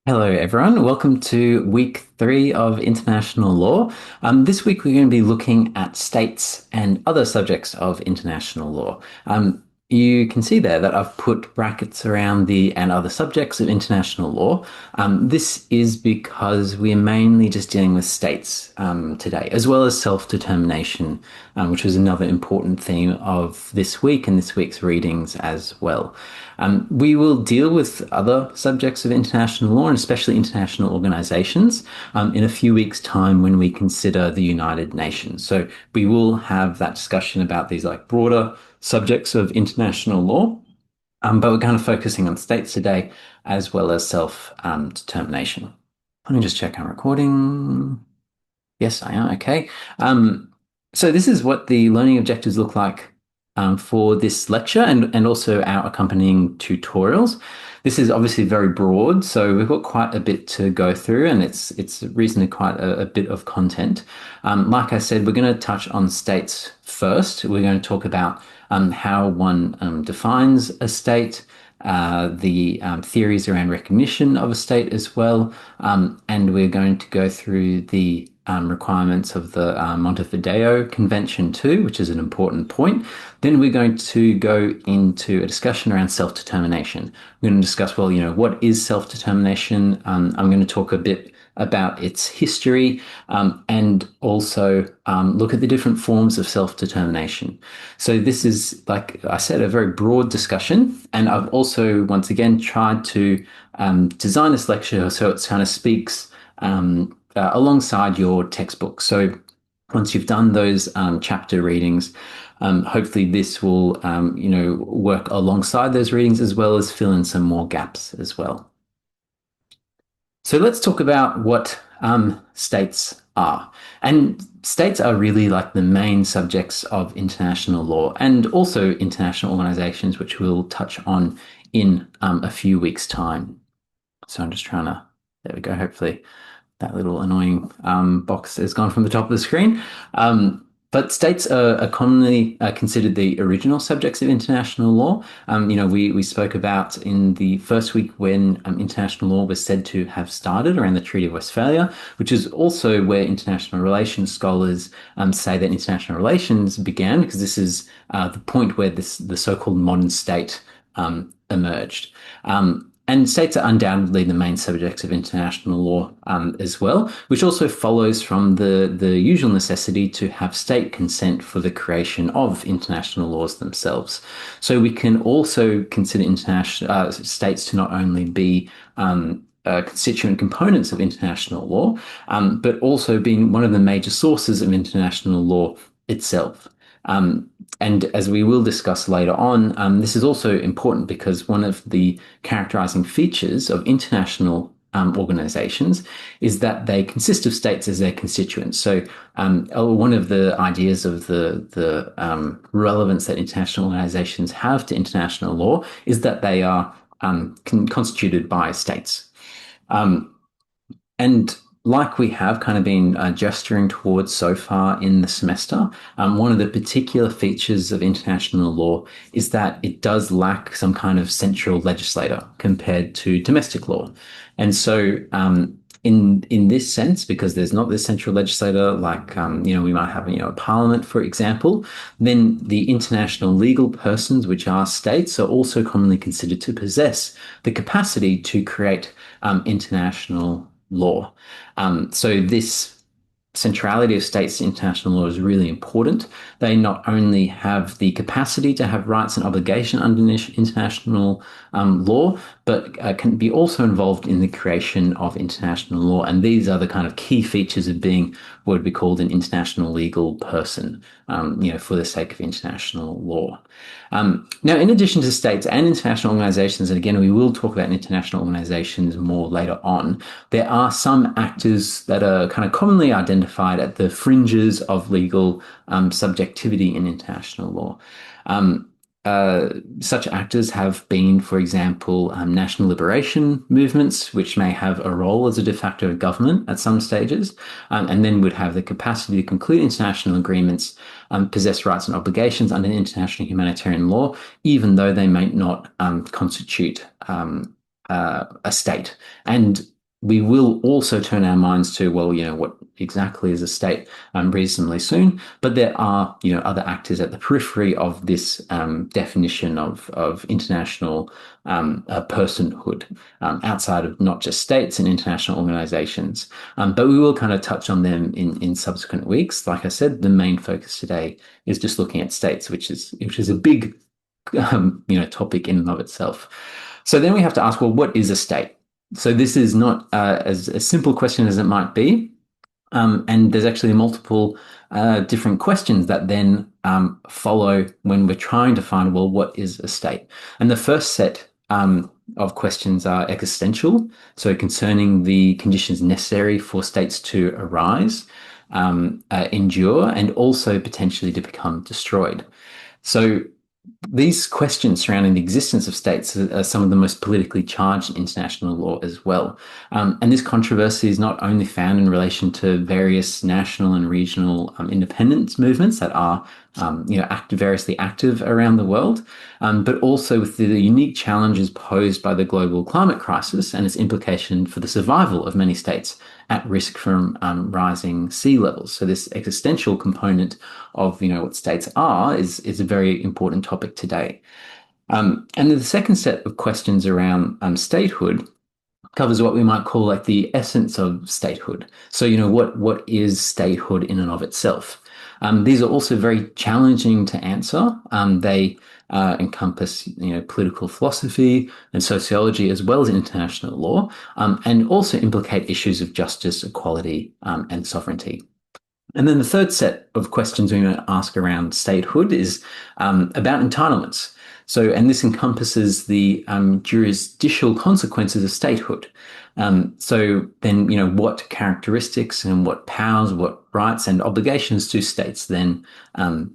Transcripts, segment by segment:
Hello, everyone. Welcome to week 3 of international law. This week, we're going to be looking at states and other subjects of international law. You can see there that I've put brackets around the and other subjects of international law. This is because we're mainly just dealing with states today, as well as self-determination, which was another important theme of this week and this week's readings as well. We will deal with other subjects of international law and especially international organizations in a few weeks' time when we consider the United Nations. So we will have that discussion about these like broader subjects of international law, but we're kind of focusing on states today as well as self-determination. Let me just check our recording. Yes, I am. Okay. So this is what the learning objectives look like for this lecture and also our accompanying tutorials. This is obviously very broad, so we've got quite a bit to go through, and it's reasonably quite a bit of content. Like I said, we're going to touch on states first. We're going to talk about how one defines a state, the theories around recognition of a state as well, and we're going to go through the requirements of the Montevideo Convention too, which is an important point. Then we're going to go into a discussion around self-determination. We're going to discuss, well, what is self-determination? I'm going to talk a bit about its history and also look at the different forms of self-determination. So this is, like I said, a very broad discussion. And I've also, once again, tried to design this lecture so it kind of speaks alongside your textbook. So once you've done those chapter readings, hopefully this will, work alongside those readings as well as fill in some more gaps as well. So let's talk about what states are. And states are really like the main subjects of international law and also international organizations, which we'll touch on in a few weeks' time. So I'm just trying to, there we go, hopefully that little annoying box has gone from the top of the screen. But states are commonly considered the original subjects of international law. We spoke about in the first week when international law was said to have started around the Treaty of Westphalia, which is also where international relations scholars say that international relations began, because this is the point where the so-called modern state emerged. And states are undoubtedly the main subjects of international law as well, which also follows from the usual necessity to have state consent for the creation of international laws themselves. So we can also consider international states to not only be constituent components of international law, but also being one of the major sources of international law itself. And as we will discuss later on, this is also important because one of the characterizing features of international organizations is that they consist of states as their constituents. So one of the ideas of the relevance that international organizations have to international law is that they are constituted by states. And like we have kind of been gesturing towards so far in the semester, one of the particular features of international law is that it does lack some kind of central legislator compared to domestic law. And so, in this sense, because there's not this central legislator, like we might have a parliament, for example, then the international legal persons, which are states, are also commonly considered to possess the capacity to create international law. So this centrality of states to international law is really important. They not only have the capacity to have rights and obligation under international law, but can be also involved in the creation of international law. And these are the kind of key features of being what would be called an international legal person, for the sake of international law. Now, in addition to states and international organizations, and again, we will talk about international organizations more later on, there are some actors that are kind of commonly identified at the fringes of legal subjectivity in international law. Such actors have been, for example, national liberation movements, which may have a role as a de facto government at some stages, and then would have the capacity to conclude international agreements, possess rights and obligations under international humanitarian law, even though they may not constitute a state. And we will also turn our minds to, well, what exactly is a state reasonably soon. But there are, other actors at the periphery of this definition of international personhood outside of not just states and international organizations. But we will kind of touch on them in subsequent weeks. Like I said, the main focus today is just looking at states, which is a big topic in and of itself. So then we have to ask, well, what is a state? So this is not as a simple question as it might be. And there's actually multiple different questions that then follow when we're trying to find, well, what is a state? And the first set of questions are existential, so concerning the conditions necessary for states to arise, endure, and also potentially to become destroyed. So these questions surrounding the existence of states are some of the most politically charged in international law as well. And this controversy is not only found in relation to various national and regional independence movements that are, variously active around the world, but also with the unique challenges posed by the global climate crisis and its implication for the survival of many states at risk from rising sea levels. So this existential component of what states are is a very important topic today. And then the second set of questions around statehood covers what we might call like the essence of statehood. So what is statehood in and of itself? These are also very challenging to answer. They encompass political philosophy and sociology as well as international law, and also implicate issues of justice, equality, and sovereignty. And then the third set of questions we might ask around statehood is about entitlements. So, and this encompasses the jurisdictional consequences of statehood. So then, what characteristics and what powers, what rights and obligations do states then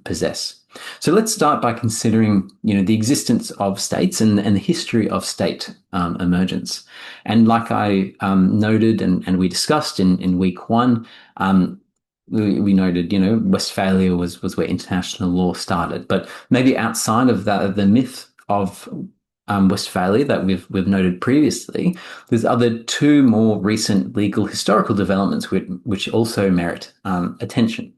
possess? So let's start by considering, the existence of states and the history of state emergence. And like I noted and we discussed in week one, we noted, Westphalia was where international law started. But maybe outside of that, the myth of Westphalia that we've noted previously, there's other two more recent legal historical developments which also merit attention.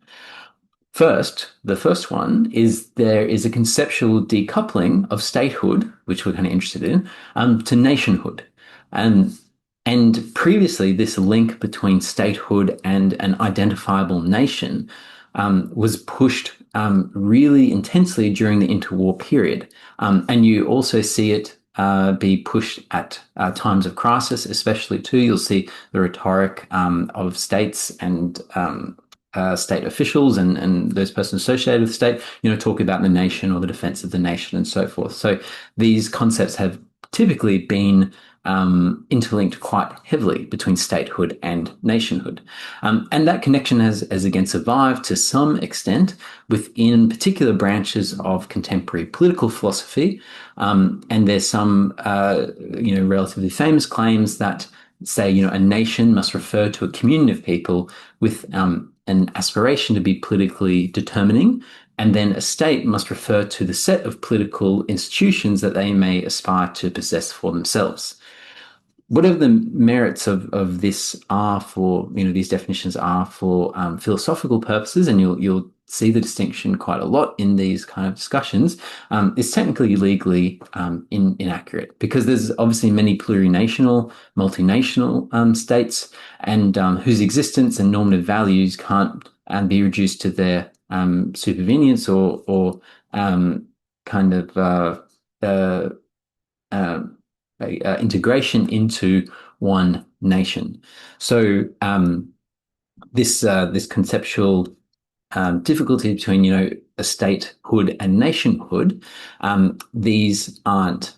First, the first one is there is a conceptual decoupling of statehood, which we're kind of interested in, to nationhood. And previously, this link between statehood and an identifiable nation was pushed really intensely during the interwar period. And you also see it be pushed at times of crisis, especially too. You'll see the rhetoric of states and state officials and those persons associated with the state, talk about the nation or the defense of the nation and so forth. So these concepts have typically been interlinked quite heavily between statehood and nationhood. And that connection has again survived to some extent within particular branches of contemporary political philosophy. And there's some, relatively famous claims that say, a nation must refer to a communion of people with an aspiration to be politically determining, and then a state must refer to the set of political institutions that they may aspire to possess for themselves. Whatever the merits of this are for, these definitions are for philosophical purposes, and you'll see the distinction quite a lot in these kind of discussions, is technically legally inaccurate because there's obviously many plurinational, multinational states, and whose existence and normative values can't be reduced to their supervenience or kind of integration into one nation. So this conceptual difficulty between a statehood and nationhood, these aren't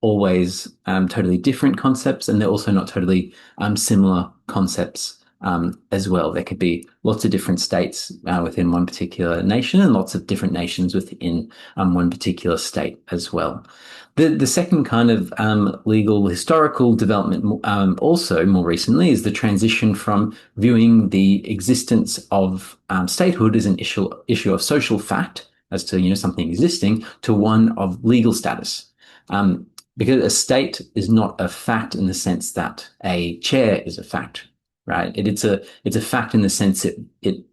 always totally different concepts, and they're also not totally similar concepts as well. There could be lots of different states within one particular nation and lots of different nations within one particular state as well. The second kind of legal historical development also more recently is the transition from viewing the existence of statehood as an issue of social fact as to something existing to one of legal status. because a state is not a fact in the sense that a chair is a fact, right? It's a fact in the sense it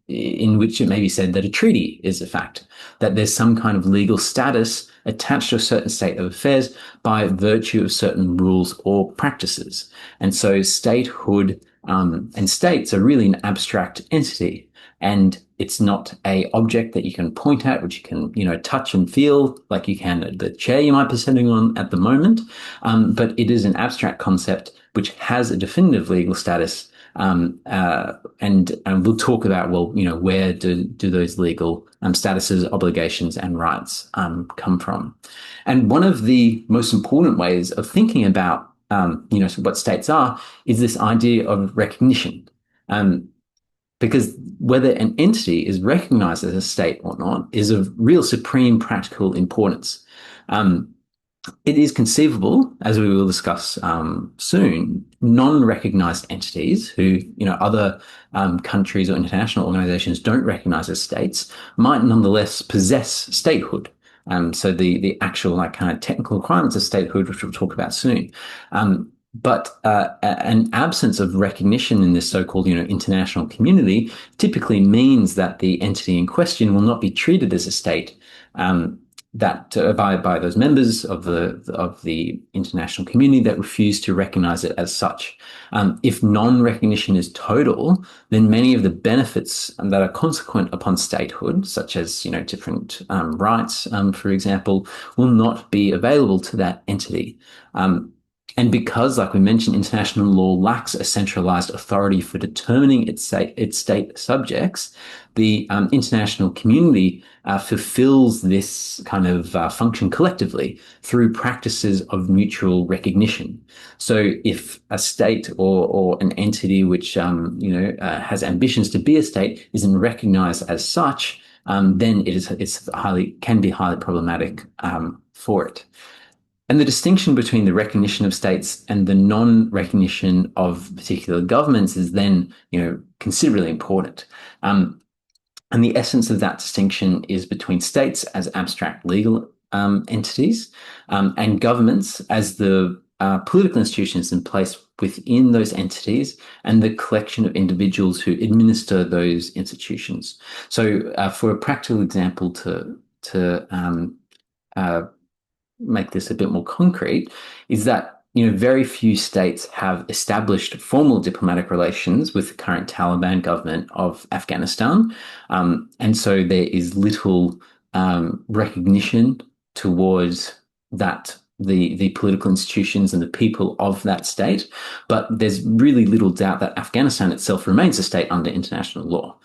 in which it may be said that a treaty is a fact, that there's some kind of legal status attached to a certain state of affairs by virtue of certain rules or practices. And so statehood and states are really an abstract entity. And it's not a object that you can point at, which you can, touch and feel like you can the chair you might be sitting on at the moment. But it is an abstract concept which has a definitive legal status. And we'll talk about, well, where do those legal statuses, obligations, and rights come from? And one of the most important ways of thinking about, what states are is this idea of recognition. Because whether an entity is recognized as a state or not is of real supreme practical importance. It is conceivable, as we will discuss soon, non-recognized entities who, other countries or international organizations don't recognize as states might nonetheless possess statehood. So the actual kind of technical requirements of statehood, which we'll talk about soon. But an absence of recognition in this so-called, international community typically means that the entity in question will not be treated as a state by those members of the international community that refuse to recognize it as such. If non-recognition is total, then many of the benefits that are consequent upon statehood, such as different rights, for example, will not be available to that entity. And because, like we mentioned, international law lacks a centralized authority for determining its state subjects, the international community fulfills this kind of function collectively through practices of mutual recognition. So if a state or an entity which has ambitions to be a state isn't recognized as such, then can be highly problematic for it. And the distinction between the recognition of states and the non-recognition of particular governments is then, considerably important. And the essence of that distinction is between states as abstract legal entities and governments as the political institutions in place within those entities and the collection of individuals who administer those institutions. So for a practical example to make this a bit more concrete, is that very few states have established formal diplomatic relations with the current Taliban government of Afghanistan, and so there is little recognition towards the political institutions and the people of that state. But there's really little doubt that Afghanistan itself remains a state under international law.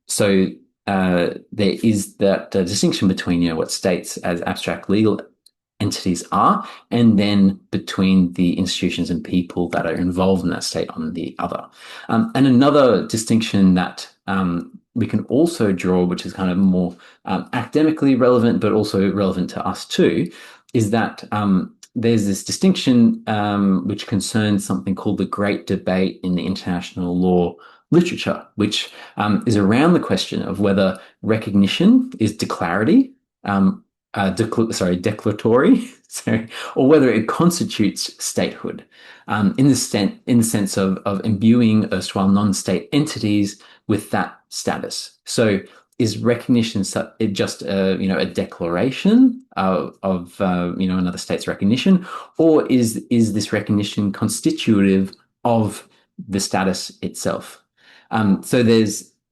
So there is that distinction between what states as abstract legal entities are, and then between the institutions and people that are involved in that state on the other. And another distinction that we can also draw, which is kind of more academically relevant, but also relevant to us too, is that there's this distinction which concerns something called the Great Debate in the international law literature, which is around the question of whether recognition is declaratory, or whether it constitutes statehood, in the sense of imbuing erstwhile non-state entities with that status. So, is recognition just a declaration of another state's recognition, or is this recognition constitutive of the status itself? So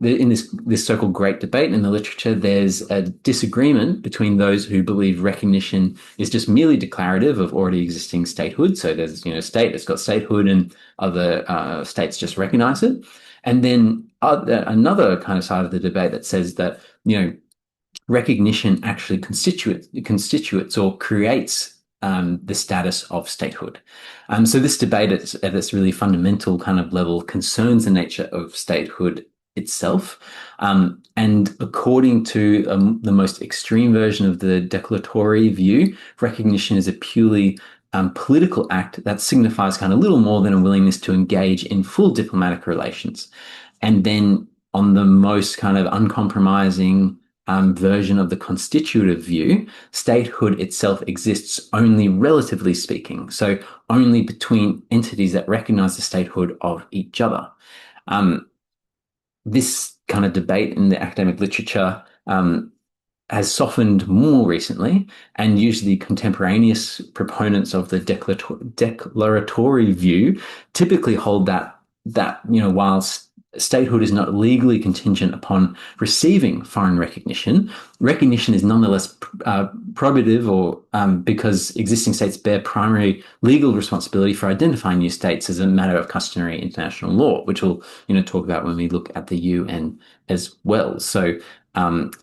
in this so-called Great Debate in the literature, there's a disagreement between those who believe recognition is just merely declarative of already existing statehood. So there's a state that's got statehood and other states just recognize it. And then another kind of side of the debate that says that recognition actually constitutes or creates the status of statehood. So this debate at its really fundamental kind of level concerns the nature of statehood itself. And according to the most extreme version of the declaratory view, recognition is a purely political act that signifies kind of little more than a willingness to engage in full diplomatic relations. And then on the most kind of uncompromising version of the constitutive view, statehood itself exists only relatively speaking, so only between entities that recognize the statehood of each other. Um, this kind of debate in the academic literature has softened more recently, and usually contemporaneous proponents of the declaratory view typically hold that whilst statehood is not legally contingent upon receiving foreign recognition, recognition is nonetheless probative, or because existing states bear primary legal responsibility for identifying new states as a matter of customary international law, which we'll talk about when we look at the UN as well. So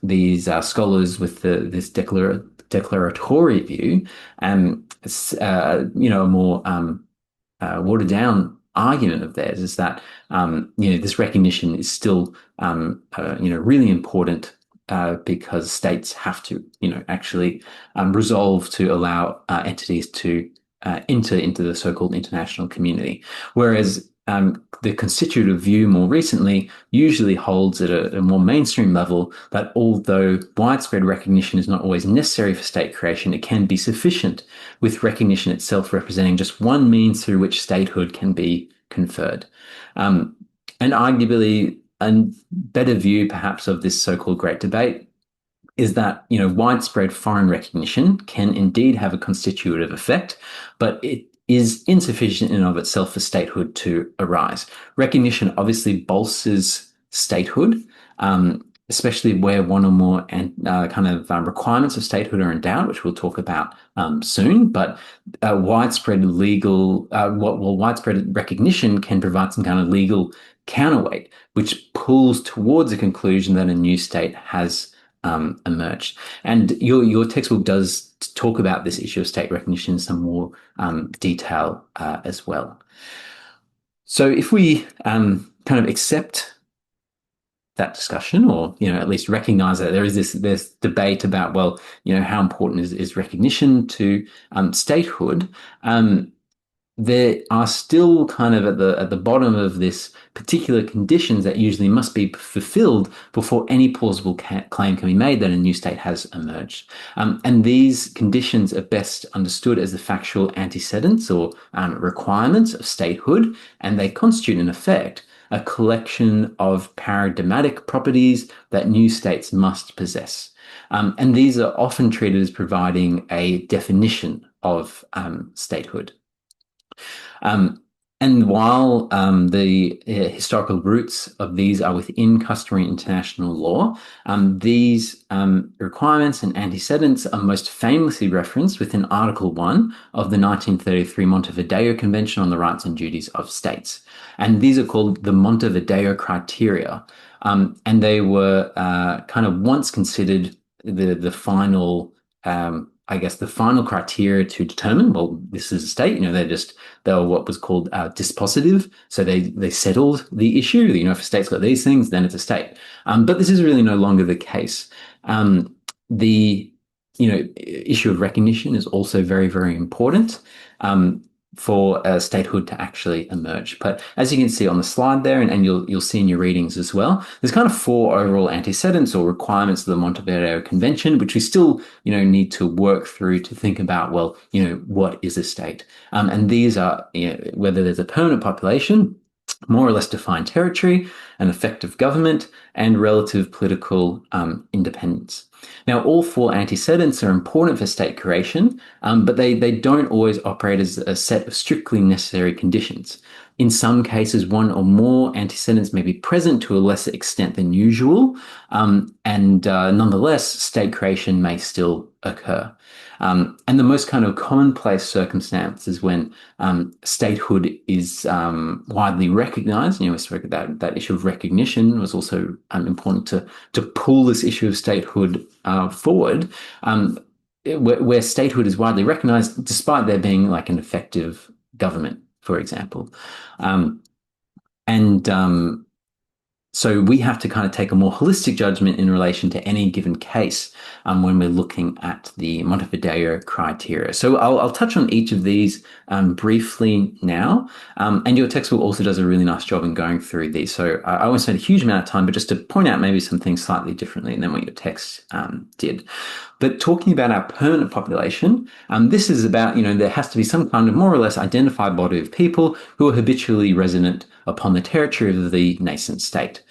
these scholars with this declaratory view, a more watered down argument of theirs is that this recognition is still really important because states have to actually resolve to allow entities to enter into the so-called international community, whereas the constitutive view more recently usually holds at a more mainstream level that although widespread recognition is not always necessary for state creation, it can be sufficient, with recognition itself representing just one means through which statehood can be conferred. And arguably, a better view perhaps of this so-called great debate is that widespread foreign recognition can indeed have a constitutive effect, but it is insufficient in and of itself for statehood to arise. Recognition obviously bolsters statehood, especially where one or more requirements of statehood are endowed, which we'll talk about soon. But widespread recognition can provide some kind of legal counterweight, which pulls towards a conclusion that a new state has emerged. And your textbook does talk about this issue of state recognition in some more detail as well. So if we kind of accept that discussion, or at least recognize that there is this debate about, well, how important is recognition to statehood, there are still kind of at the bottom of this particular conditions that usually must be fulfilled before any plausible claim can be made that a new state has emerged. And these conditions are best understood as the factual antecedents or requirements of statehood, and they constitute, in effect, a collection of paradigmatic properties that new states must possess. And these are often treated as providing a definition of statehood. And while the historical roots of these are within customary international law, these requirements and antecedents are most famously referenced within Article 1 of the 1933 Montevideo Convention on the Rights and Duties of States. And these are called the Montevideo Criteria. And they were kind of once considered the final the final criteria to determine, well, this is a state. They were what was called dispositive. So they settled the issue. If a state's got these things, then it's a state. But this is really no longer the case. The issue of recognition is also very, very important for statehood to actually emerge. But as you can see on the slide there, and you'll see in your readings as well, there's kind of 4 overall antecedents or requirements of the Montevideo Convention, which we still, need to work through to think about, well, what is a state? And these are, whether there's a permanent population, more or less defined territory, an effective government, and relative political independence. Now, all 4 antecedents are important for state creation, but they don't always operate as a set of strictly necessary conditions. In some cases, one or more antecedents may be present to a lesser extent than usual, and nonetheless, state creation may still occur. And the most kind of commonplace circumstance is when statehood is widely recognized. We spoke about that issue of recognition was also important to pull this issue of statehood forward, where statehood is widely recognized, despite there being like an effective government, for example. So we have to kind of take a more holistic judgment in relation to any given case when we're looking at the Montevideo criteria. So I'll touch on each of these briefly now. And your textbook also does a really nice job in going through these. So I won't spend a huge amount of time, but just to point out maybe some things slightly differently than what your text did. But talking about our permanent population, this is about, there has to be some kind of more or less identified body of people who are habitually resident upon the territory of the nascent state.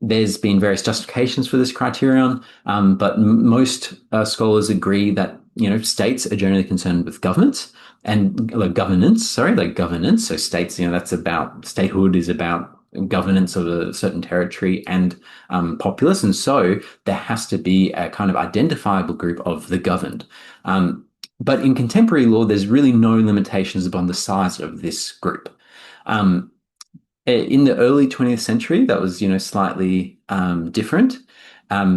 There's been various justifications for this criterion, but most scholars agree that, states are generally concerned with governments and governance. So states, that's about statehood is about governance of a certain territory and populace. And so there has to be a kind of identifiable group of the governed. But in contemporary law, there's really no limitations upon the size of this group. In the early 20th century, that was, slightly different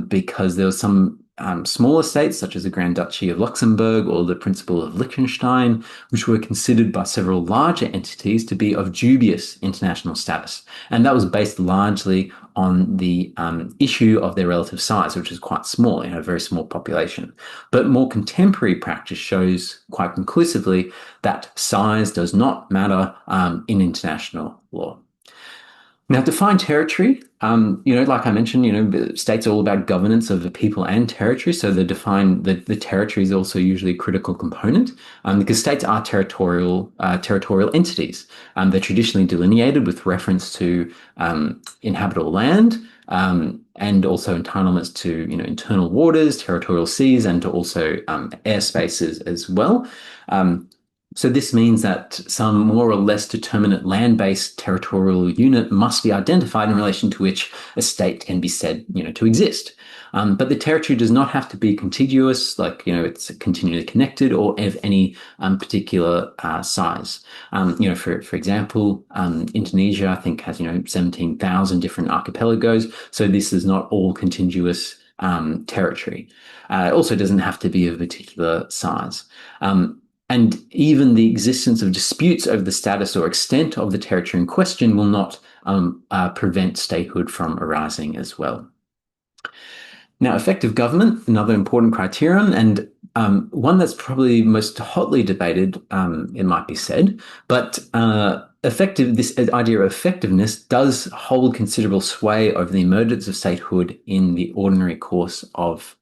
because there was some smaller states, such as the Grand Duchy of Luxembourg or the Principal of Liechtenstein, which were considered by several larger entities to be of dubious international status. And that was based largely on the issue of their relative size, which is quite small, a very small population. But more contemporary practice shows quite conclusively that size does not matter in international law. Now, defined territory, like I mentioned, states are all about governance of the people and territory. So the territory is also usually a critical component because states are territorial entities. They're traditionally delineated with reference to inhabitable land and also entitlements to, internal waters, territorial seas, and to also airspaces as well. So this means that some more or less determinate land-based territorial unit must be identified in relation to which a state can be said, to exist. But the territory does not have to be contiguous, like, it's continually connected or of any particular size. For example, Indonesia, I think, has, 17,000 different archipelagos. So this is not all contiguous territory. It also doesn't have to be of a particular size. And even the existence of disputes over the status or extent of the territory in question will not prevent statehood from arising as well. Now, effective government, another important criterion, and one that's probably most hotly debated, it might be said, but this idea of effectiveness does hold considerable sway over the emergence of statehood in the ordinary course of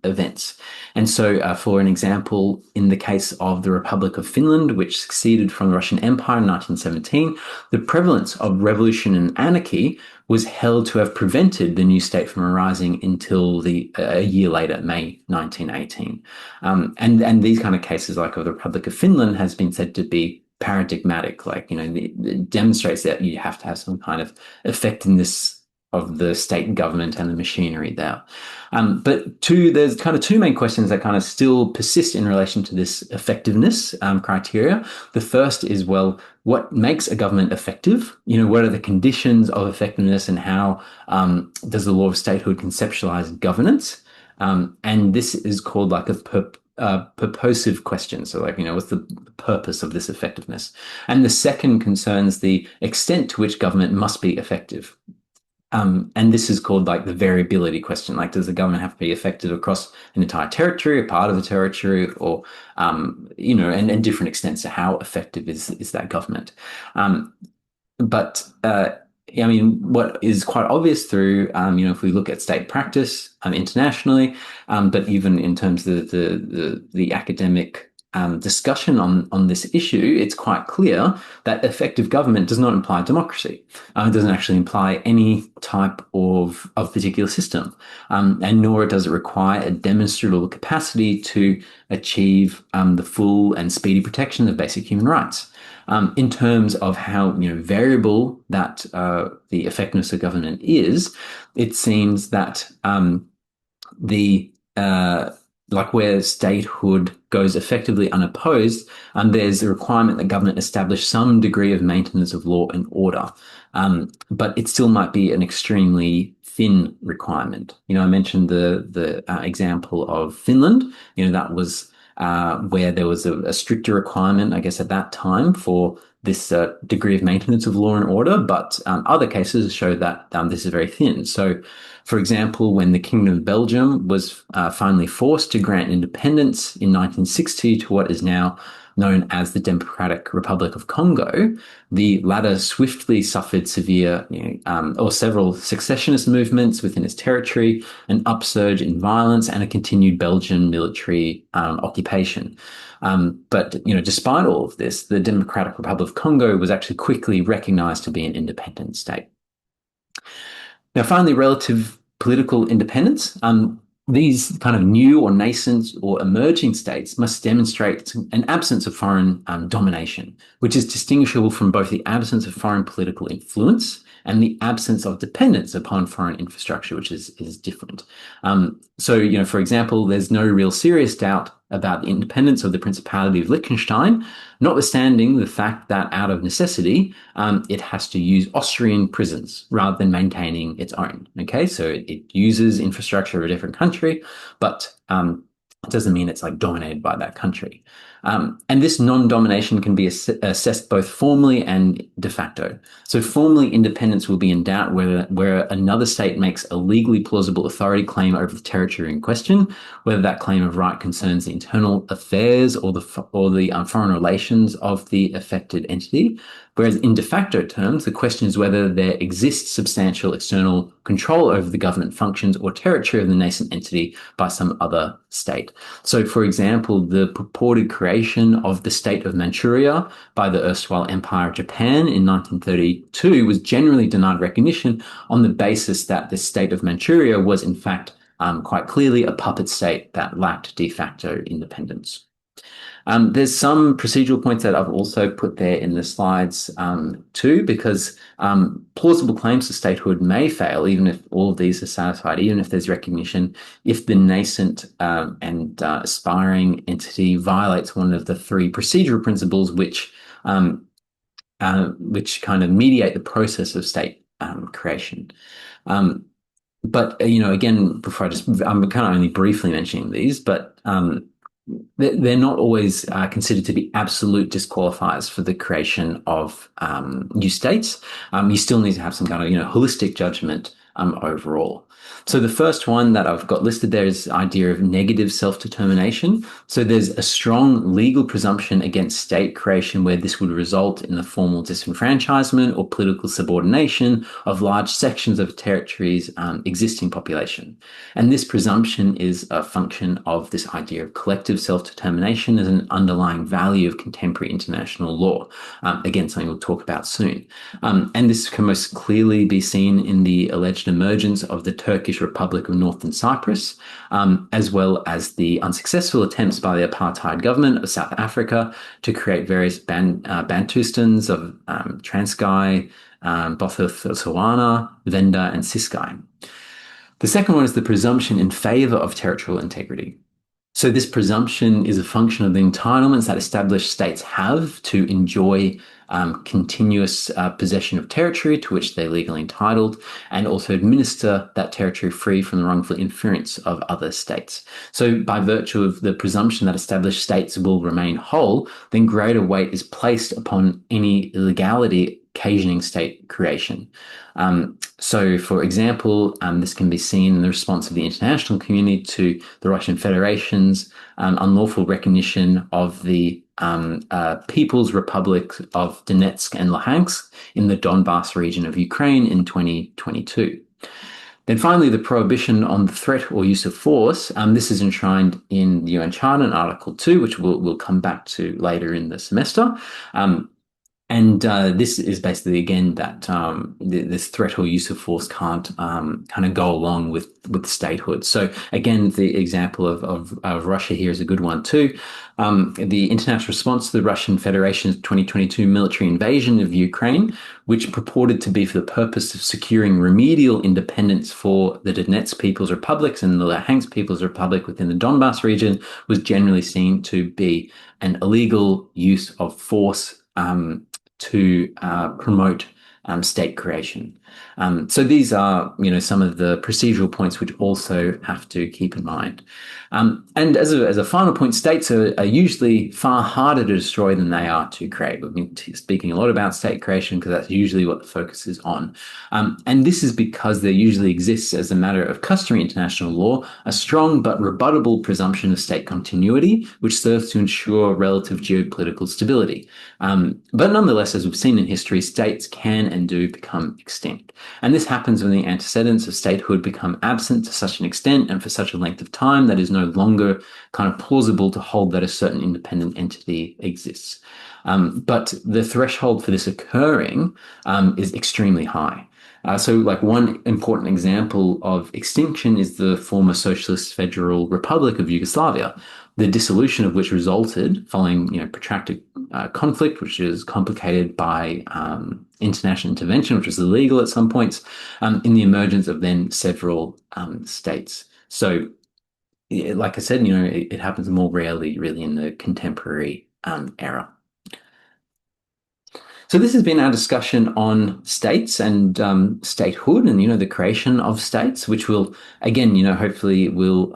events. And so, for an example, in the case of the Republic of Finland, which succeeded from the Russian Empire in 1917, the prevalence of revolution and anarchy was held to have prevented the new state from arising until a year later, May 1918. And these kind of cases, like of the Republic of Finland, has been said to be paradigmatic, it demonstrates that you have to have some kind of effectiveness of the state government and the machinery there. But there's kind of two main questions that kind of still persist in relation to this effectiveness criteria. The first is, well, what makes a government effective? What are the conditions of effectiveness and how does the law of statehood conceptualize governance? And this is called like a purposive question. So what's the purpose of this effectiveness? And the second concerns the extent to which government must be effective. And this is called like the variability question. Like, does the government have to be effective across an entire territory, a part of the territory, or, and different extents to how effective is that government? What is quite obvious through, if we look at state practice internationally, but even in terms of the academic discussion on this issue, it's quite clear that effective government does not imply democracy. It doesn't actually imply any type of particular system, and nor does it require a demonstrable capacity to achieve the full and speedy protection of basic human rights. In terms of how variable that the effectiveness of government is, it seems that where statehood goes effectively unopposed, there's a requirement that government establish some degree of maintenance of law and order. But it still might be an extremely thin requirement. I mentioned the example of Finland. That was where there was a stricter requirement, I guess, at that time for this degree of maintenance of law and order, but other cases show that this is very thin. So, for example, when the Kingdom of Belgium was finally forced to grant independence in 1960 to what is now known as the Democratic Republic of Congo, the latter swiftly suffered severe, or several secessionist movements within its territory, an upsurge in violence, and a continued Belgian military occupation. But despite all of this, the Democratic Republic of Congo was actually quickly recognized to be an independent state. Now, finally, relative political independence. These kind of new or nascent or emerging states must demonstrate an absence of foreign domination, which is distinguishable from both the absence of foreign political influence and the absence of dependence upon foreign infrastructure, which is different. So, for example, there's no real serious doubt about the independence of the Principality of Liechtenstein, notwithstanding the fact that out of necessity, it has to use Austrian prisons rather than maintaining its own. Okay, so it uses infrastructure of a different country, but it doesn't mean it's like dominated by that country. And this non-domination can be assessed both formally and de facto. So formally, independence will be in doubt where another state makes a legally plausible authority claim over the territory in question, whether that claim of right concerns the internal affairs or the foreign relations of the affected entity. Whereas in de facto terms, the question is whether there exists substantial external control over the government functions or territory of the nascent entity by some other state. So, for example, the purported creation of the state of Manchuria by the erstwhile Empire of Japan in 1932 was generally denied recognition on the basis that the state of Manchuria was, in fact, quite clearly a puppet state that lacked de facto independence. There's some procedural points that I've also put there in the slides too, because plausible claims to statehood may fail, even if all of these are satisfied, even if there's recognition, if the nascent and aspiring entity violates one of the three procedural principles which kind of mediate the process of state creation. But again, I'm kind of only briefly mentioning these, but they're not always considered to be absolute disqualifiers for the creation of new states. You still need to have some kind of holistic judgment overall. So the first one that I've got listed there is the idea of negative self-determination. So there's a strong legal presumption against state creation where this would result in the formal disenfranchisement or political subordination of large sections of a territory's existing population. And this presumption is a function of this idea of collective self-determination as an underlying value of contemporary international law. Again, something we'll talk about soon. And this can most clearly be seen in the alleged emergence of the Turkish Republic of Northern Cyprus, as well as the unsuccessful attempts by the apartheid government of South Africa to create various Bantustans of Transkei, Botswana, Venda, and Ciskei. The second one is the presumption in favor of territorial integrity. So this presumption is a function of the entitlements that established states have to enjoy continuous possession of territory to which they're legally entitled, and also administer that territory free from the wrongful interference of other states. So by virtue of the presumption that established states will remain whole, then greater weight is placed upon any illegality occasioning state creation. So, for example, this can be seen in the response of the international community to the Russian Federation's unlawful recognition of the People's Republic of Donetsk and Luhansk in the Donbass region of Ukraine in 2022. Then finally, the prohibition on the threat or use of force. This is enshrined in the UN Charter in Article 2, which we'll come back to later in the semester. And this is basically, again, that this threat or use of force can't kind of go along with statehood. So again, the example of Russia here is a good one too. The international response to the Russian Federation's 2022 military invasion of Ukraine, which purported to be for the purpose of securing remedial independence for the Donetsk People's Republics and the Luhansk People's Republic within the Donbass region, was generally seen to be an illegal use of force to promote state creation. So these are, some of the procedural points which also have to keep in mind. And as a final point, states are usually far harder to destroy than they are to create. We've been speaking a lot about state creation because that's usually what the focus is on. And this is because there usually exists, as a matter of customary international law, a strong but rebuttable presumption of state continuity, which serves to ensure relative geopolitical stability. But nonetheless, as we've seen in history, states can and do become extinct. And this happens when the antecedents of statehood become absent to such an extent and for such a length of time that is no longer kind of plausible to hold that a certain independent entity exists. But the threshold for this occurring is extremely high. So, like one important example of extinction is the former Socialist Federal Republic of Yugoslavia, the dissolution of which resulted following, protracted conflict, which is complicated by international intervention, which was illegal at some points, in the emergence of then several states. So, like I said, it happens more rarely, really, in the contemporary era. So this has been our discussion on states and statehood and, the creation of states, which will, again, hopefully will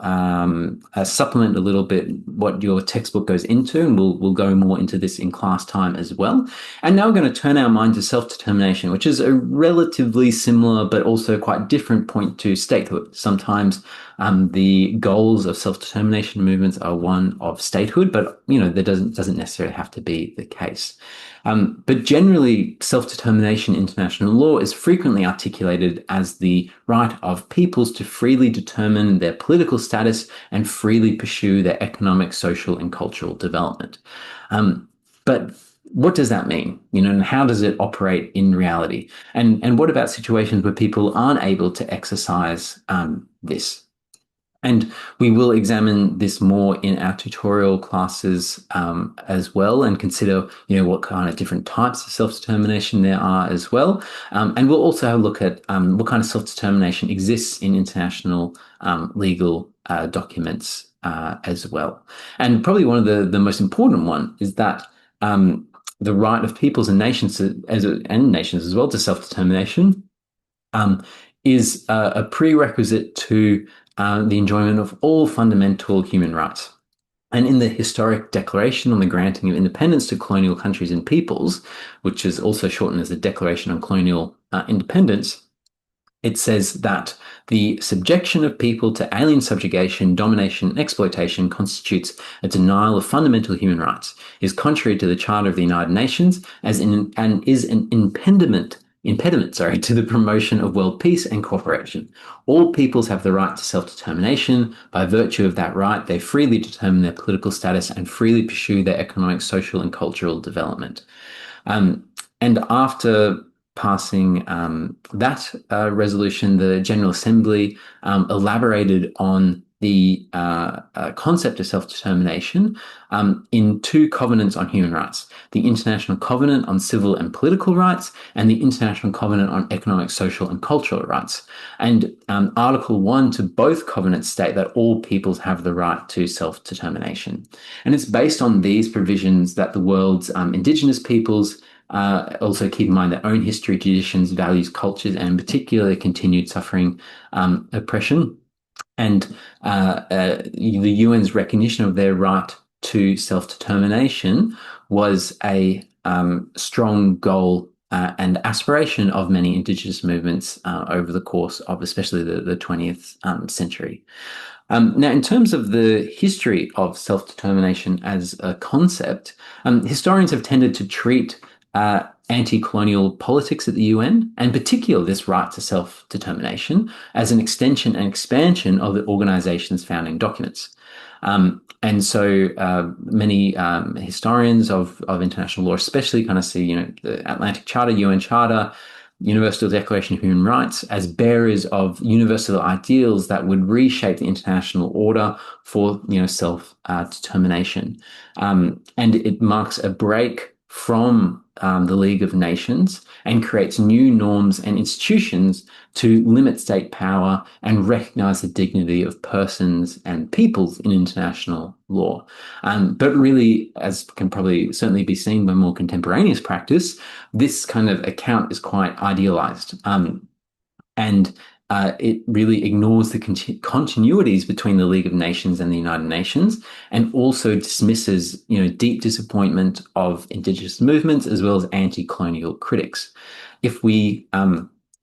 supplement a little bit what your textbook goes into, and we'll go more into this in class time as well. And now we're going to turn our mind to self-determination, which is a relatively similar but also quite different point to statehood. Sometimes the goals of self-determination movements are one of statehood, but that doesn't necessarily have to be the case. But generally, self-determination in international law is frequently articulated as the right of peoples to freely determine their political status and freely pursue their economic, social, and cultural development. But what does that mean? And how does it operate in reality? And what about situations where people aren't able to exercise this? And we will examine this more in our tutorial classes as well, and consider, what kind of different types of self-determination there are as well. And we'll also have a look at what kind of self-determination exists in international legal documents as well. And probably one of the most important one is that the right of peoples and nations and nations as well to self-determination is a prerequisite to the enjoyment of all fundamental human rights. And in the historic Declaration on the Granting of Independence to Colonial Countries and Peoples, which is also shortened as the Declaration on Colonial Independence, it says that the subjection of people to alien subjugation, domination, and exploitation constitutes a denial of fundamental human rights, is contrary to the Charter of the United Nations, and is an impediment to the promotion of world peace and cooperation. All peoples have the right to self-determination. By virtue of that right, they freely determine their political status and freely pursue their economic, social, and cultural development. And after passing that resolution, the General Assembly elaborated on the concept of self-determination in two covenants on human rights: the International Covenant on Civil and Political Rights and the International Covenant on Economic, Social, and Cultural Rights. And Article 1 to both covenants state that all peoples have the right to self-determination. And it's based on these provisions that the world's indigenous peoples also keep in mind their own history, traditions, values, cultures, and in particular continued suffering, oppression. And the UN's recognition of their right to self-determination was a strong goal and aspiration of many Indigenous movements over the course of especially the 20th century. Now, in terms of the history of self-determination as a concept, historians have tended to treat anti-colonial politics at the UN, and particularly this right to self-determination, as an extension and expansion of the organization's founding documents. And so many historians of international law especially kind of see, the Atlantic Charter, UN Charter, Universal Declaration of Human Rights as bearers of universal ideals that would reshape the international order for, self-determination. And it marks a break from the League of Nations and creates new norms and institutions to limit state power and recognize the dignity of persons and peoples in international law. But really, as can probably certainly be seen by more contemporaneous practice, this kind of account is quite idealized. And it really ignores the continuities between the League of Nations and the United Nations, and also dismisses, deep disappointment of Indigenous movements as well as anti-colonial critics. If we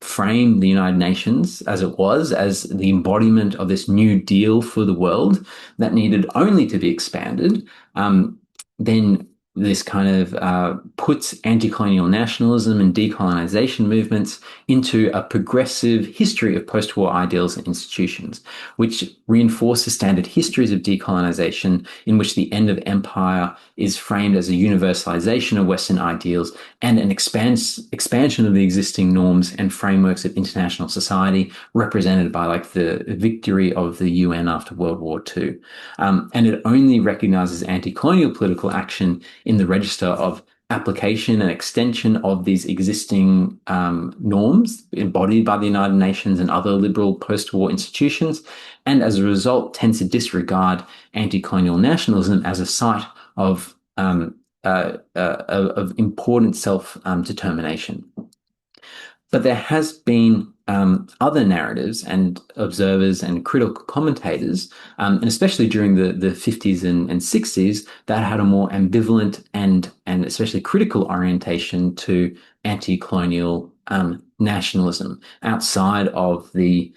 frame the United Nations as it was, as the embodiment of this new deal for the world that needed only to be expanded, then this kind of puts anti-colonial nationalism and decolonization movements into a progressive history of post-war ideals and institutions, which reinforces standard histories of decolonization in which the end of empire is framed as a universalization of Western ideals and an expansion of the existing norms and frameworks of international society, represented by like the victory of the UN after World War II. And it only recognizes anti-colonial political action in the register of application and extension of these existing norms embodied by the United Nations and other liberal post-war institutions, and as a result tends to disregard anti-colonial nationalism as a site of important self-determination. But there has been other narratives and observers and critical commentators, and especially during the 50s and 60s, that had a more ambivalent and especially critical orientation to anti-colonial nationalism outside of the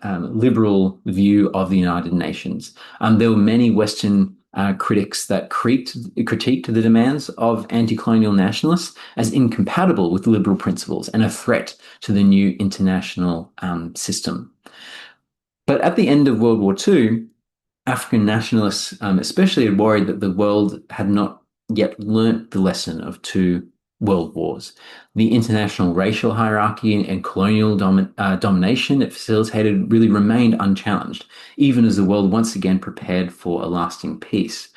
liberal view of the United Nations. There were many Western critics that critiqued the demands of anti-colonial nationalists as incompatible with liberal principles and a threat to the new international system. But at the end of World War II, African nationalists especially had worried that the world had not yet learnt the lesson of two world wars. The international racial hierarchy and colonial domination it facilitated really remained unchallenged, even as the world once again prepared for a lasting peace.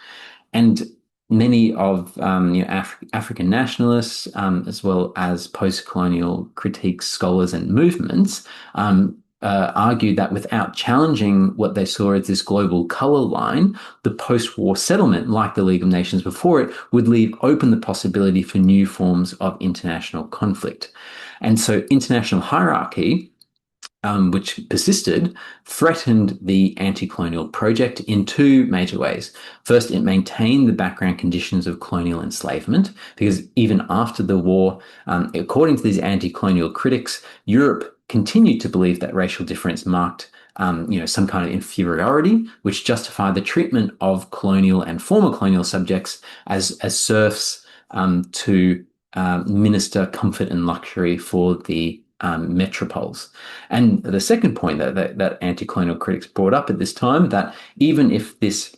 And many of African nationalists, as well as post-colonial critiques, scholars, and movements, argued that without challenging what they saw as this global color line, the post-war settlement, like the League of Nations before it, would leave open the possibility for new forms of international conflict. And so international hierarchy, which persisted, threatened the anti-colonial project in two major ways. First, it maintained the background conditions of colonial enslavement, because even after the war, according to these anti-colonial critics, Europe continued to believe that racial difference marked some kind of inferiority, which justified the treatment of colonial and former colonial subjects as serfs to minister comfort and luxury for the metropoles. And the second point that anti-colonial critics brought up at this time, that even if this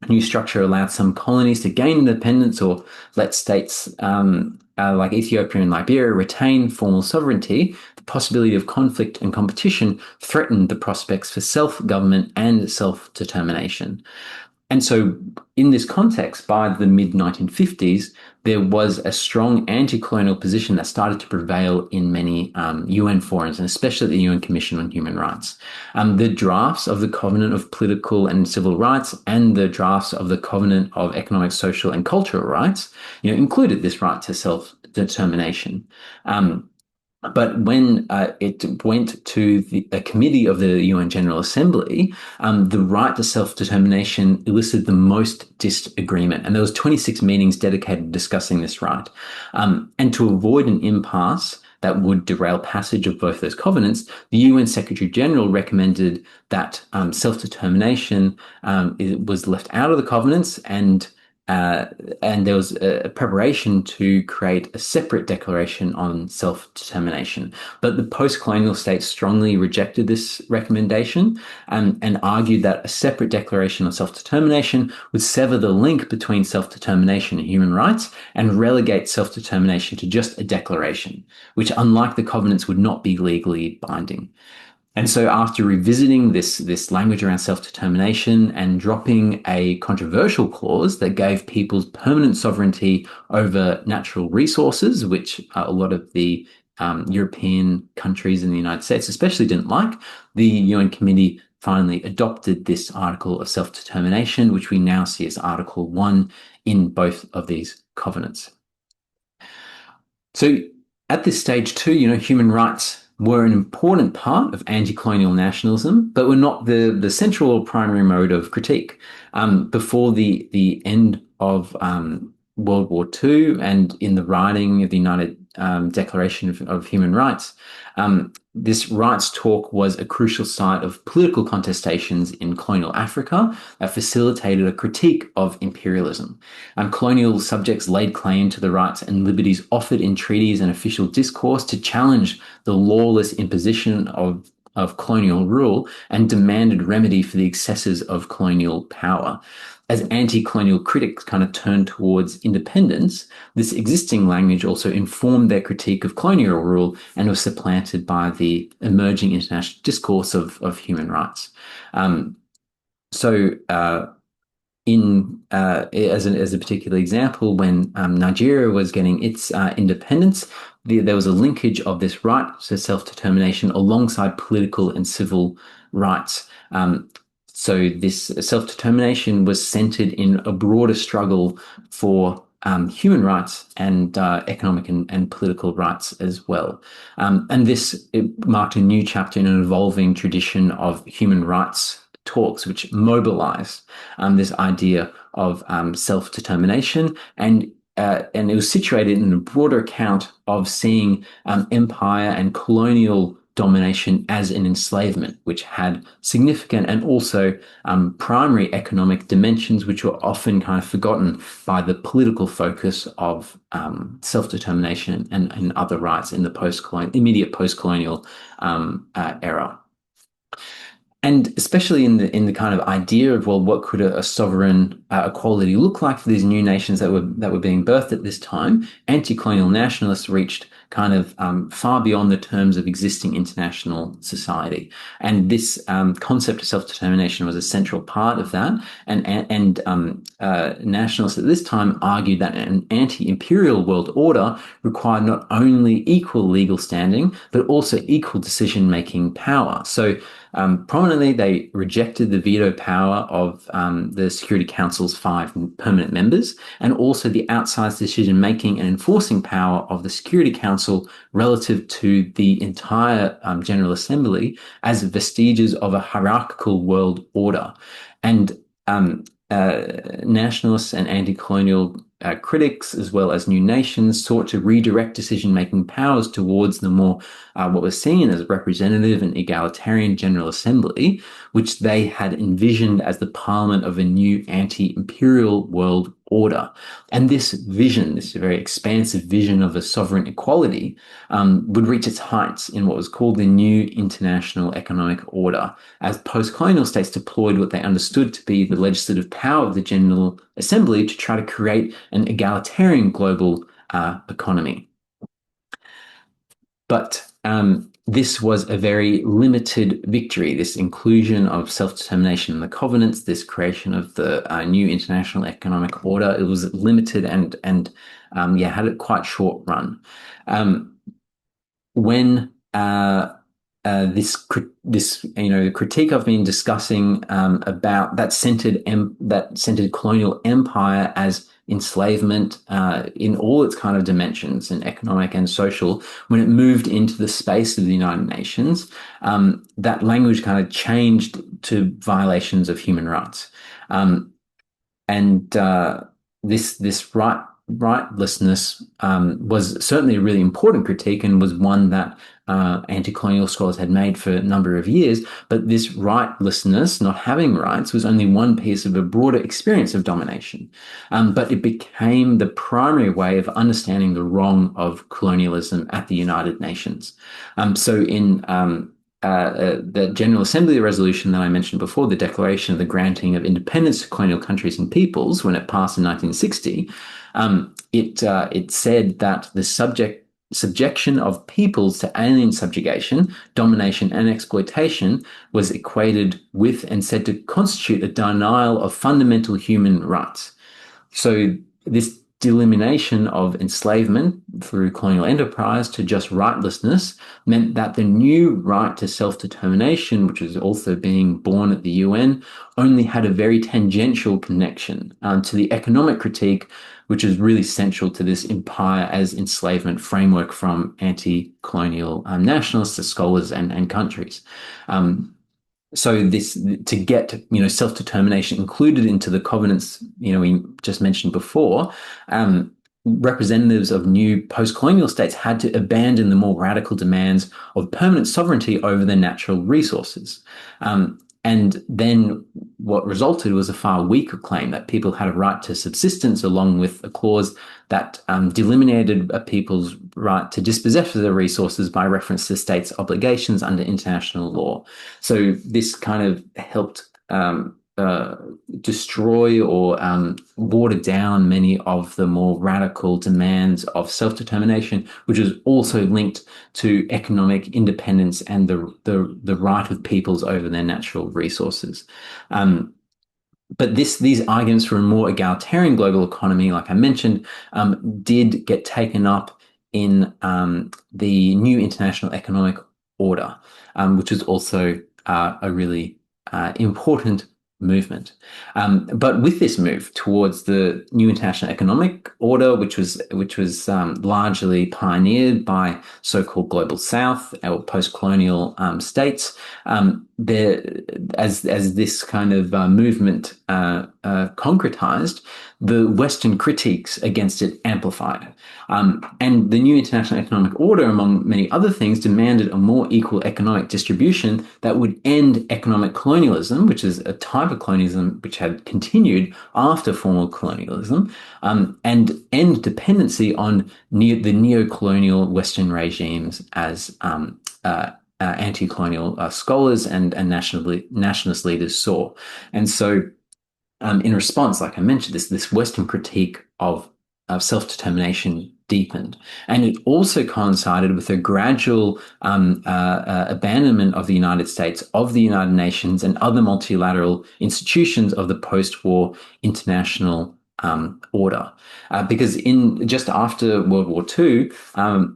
new structure allowed some colonies to gain independence or let states like Ethiopia and Liberia retain formal sovereignty, the possibility of conflict and competition threatened the prospects for self-government and self-determination. And so in this context, by the mid-1950s, there was a strong anti-colonial position that started to prevail in many UN forums, and especially the UN Commission on Human Rights. The drafts of the Covenant of Political and Civil Rights and the drafts of the Covenant of Economic, Social and Cultural Rights, included this right to self-determination. But when it went to a committee of the UN General Assembly, the right to self-determination elicited the most disagreement. And there was 26 meetings dedicated to discussing this right. And to avoid an impasse that would derail passage of both those covenants, the UN Secretary General recommended that self-determination was left out of the covenants, and there was a preparation to create a separate declaration on self-determination. But the post-colonial states strongly rejected this recommendation and argued that a separate declaration on self-determination would sever the link between self-determination and human rights and relegate self-determination to just a declaration, which, unlike the covenants, would not be legally binding. And so after revisiting this language around self-determination and dropping a controversial clause that gave peoples permanent sovereignty over natural resources, which a lot of the European countries in the United States especially didn't like, the UN Committee finally adopted this article of self-determination, which we now see as Article 1 in both of these covenants. So at this stage too, human rights were an important part of anti-colonial nationalism, but were not the central or primary mode of critique. Before the end of World War II and in the writing of the United Declaration of Human Rights, this rights talk was a crucial site of political contestations in colonial Africa that facilitated a critique of imperialism. Colonial subjects laid claim to the rights and liberties offered in treaties and official discourse to challenge the lawless imposition of colonial rule and demanded remedy for the excesses of colonial power. As anti-colonial critics kind of turned towards independence, this existing language also informed their critique of colonial rule and was supplanted by the emerging international discourse of human rights. So as a particular example, when Nigeria was getting its independence, there was a linkage of this right to self-determination alongside political and civil rights. So this self-determination was centered in a broader struggle for human rights and economic and political rights as well. And this it marked a new chapter in an evolving tradition of human rights talks, which mobilized this idea of self-determination, and it was situated in a broader account of seeing empire and colonial domination as an enslavement, which had significant and also primary economic dimensions, which were often kind of forgotten by the political focus of self-determination and other rights in the immediate post-colonial era. And especially in the kind of idea of, well, what could a sovereign equality look like for these new nations that were being birthed at this time, anti-colonial nationalists reached kind of far beyond the terms of existing international society. And this concept of self-determination was a central part of that. And nationalists at this time argued that an anti-imperial world order required not only equal legal standing, but also equal decision-making power. So prominently, they rejected the veto power of the Security Council's 5 permanent members, and also the outsized decision-making and enforcing power of the Security Council relative to the entire General Assembly as vestiges of a hierarchical world order. And nationalists and anti-colonial critics, as well as new nations, sought to redirect decision-making powers towards the more what was seen as representative and egalitarian General Assembly, which they had envisioned as the parliament of a new anti-imperial world order. And this vision, this very expansive vision of a sovereign equality, would reach its heights in what was called the New International Economic Order, as post-colonial states deployed what they understood to be the legislative power of the General Assembly to try to create an egalitarian global economy. But this was a very limited victory, this inclusion of self-determination in the covenants, this creation of the new international economic order. It was limited and had a quite short run. When this critique I've been discussing about that centered colonial empire as enslavement in all its kind of dimensions, in economic and social, when it moved into the space of the United Nations, that language kind of changed to violations of human rights. This rightlessness was certainly a really important critique and was one that anti-colonial scholars had made for a number of years, but this rightlessness, not having rights, was only one piece of a broader experience of domination. But it became the primary way of understanding the wrong of colonialism at the United Nations. So in the General Assembly resolution that I mentioned before, the Declaration of the Granting of Independence to Colonial Countries and Peoples, when it passed in 1960, it said that the subject subjection of peoples to alien subjugation, domination, and exploitation was equated with and said to constitute a denial of fundamental human rights. So this delimitation of enslavement through colonial enterprise to just rightlessness meant that the new right to self-determination, which was also being born at the UN, only had a very tangential connection to the economic critique, which is really central to this empire as enslavement framework from anti-colonial nationalists to scholars and countries. Um, so this to get self-determination included into the covenants we just mentioned before, representatives of new post-colonial states had to abandon the more radical demands of permanent sovereignty over their natural resources. And then what resulted was a far weaker claim that people had a right to subsistence, along with a clause that delimited a people's right to dispossess of their resources by reference to states' obligations under international law. So this kind of helped destroy or water down many of the more radical demands of self-determination, which is also linked to economic independence and the right of peoples over their natural resources. But these arguments for a more egalitarian global economy, like I mentioned, did get taken up in the new international economic order, which is also a really important movement. But with this move towards the new international economic order, which was largely pioneered by so-called global South or post-colonial states, there as this kind of movement concretized, the Western critiques against it amplified. And the new international economic order, among many other things, demanded a more equal economic distribution that would end economic colonialism, which is a type of colonialism which had continued after formal colonialism, and end dependency on the neo-colonial Western regimes as anti-colonial scholars and nationalist leaders saw. And so in response, like I mentioned, this Western critique of self-determination deepened. And it also coincided with a gradual abandonment of the United States, of the United Nations, and other multilateral institutions of the post-war international order. Because just after World War II,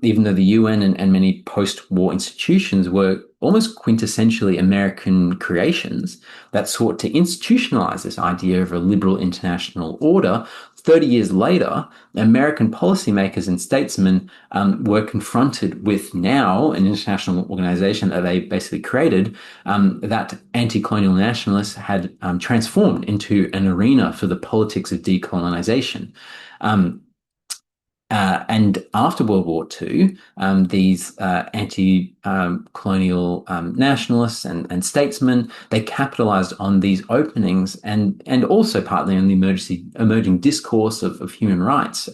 even though the UN and many post-war institutions were almost quintessentially American creations that sought to institutionalize this idea of a liberal international order, 30 years later, American policymakers and statesmen were confronted with now an international organization that they basically created that anti-colonial nationalists had transformed into an arena for the politics of decolonization. And after World War II, these anti-colonial nationalists and statesmen, they capitalized on these openings and also partly on the emerging discourse of human rights,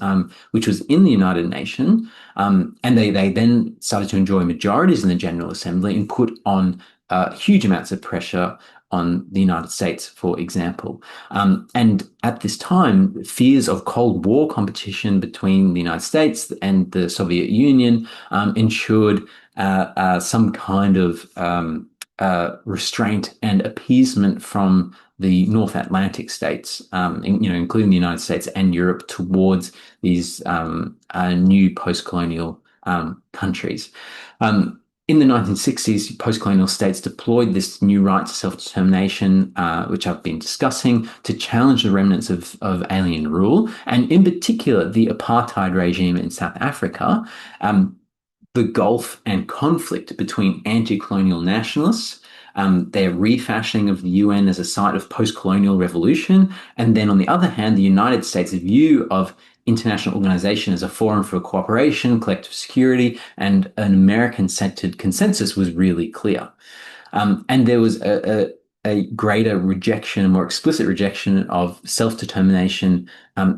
which was in the United Nations. And they then started to enjoy majorities in the General Assembly and put on huge amounts of pressure on the United States, for example. And at this time, fears of Cold War competition between the United States and the Soviet Union ensured some kind of restraint and appeasement from the North Atlantic states, including the United States and Europe, towards these new post-colonial countries. In the 1960s, post-colonial states deployed this new right to self-determination, which I've been discussing, to challenge the remnants of alien rule, and in particular, the apartheid regime in South Africa, the gulf and conflict between anti-colonial nationalists, their refashioning of the UN as a site of post-colonial revolution, and then on the other hand, the United States' view of international organization as a forum for cooperation, collective security, and an American-centered consensus was really clear. And there was a greater rejection, a more explicit rejection of self-determination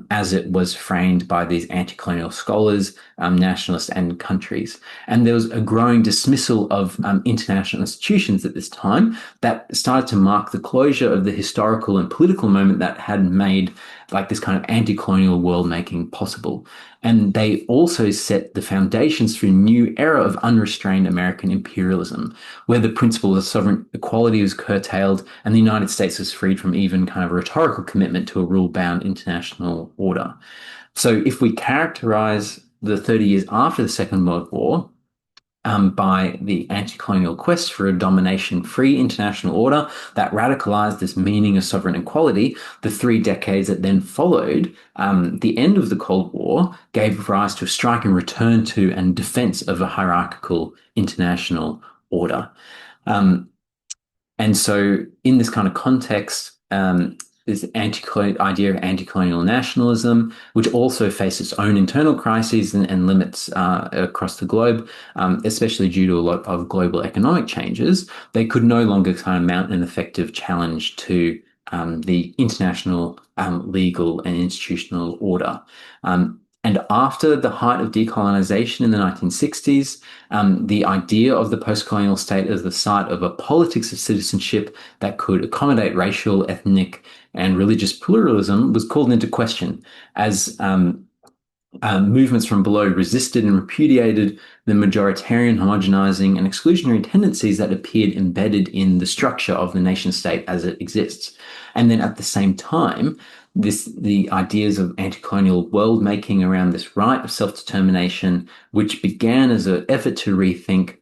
as it was framed by these anti-colonial scholars, nationalists, and countries. And there was a growing dismissal of international institutions at this time that started to mark the closure of the historical and political moment that had made like this kind of anti-colonial world making possible. And they also set the foundations for a new era of unrestrained American imperialism, where the principle of sovereign equality was curtailed and the United States was freed from even kind of a rhetorical commitment to a rule-bound international order. So if we characterize the 30 years after the Second World War by the anti-colonial quest for a domination-free international order that radicalized this meaning of sovereign equality. The 3 decades that then followed, the end of the Cold War, gave rise to a striking return to and defense of a hierarchical international order. Um, and so, in this kind of context, this idea of anti-colonial nationalism, which also faced its own internal crises and limits across the globe, especially due to a lot of global economic changes, they could no longer kind of mount an effective challenge to the international legal and institutional order. And after the height of decolonization in the 1960s, the idea of the post-colonial state as the site of a politics of citizenship that could accommodate racial, ethnic, and religious pluralism was called into question as movements from below resisted and repudiated the majoritarian, homogenizing, and exclusionary tendencies that appeared embedded in the structure of the nation state as it exists. And then at the same time, the ideas of anti-colonial world making around this right of self-determination, which began as an effort to rethink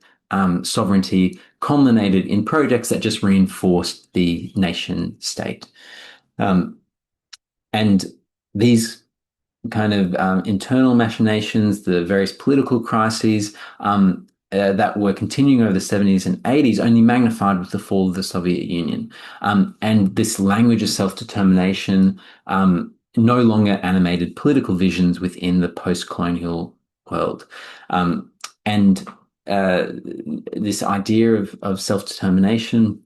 sovereignty, culminated in projects that just reinforced the nation state. And these kind of internal machinations, the various political crises that were continuing over the 70s and 80s, only magnified with the fall of the Soviet Union. And this language of self-determination no longer animated political visions within the post-colonial world. And this idea of self-determination,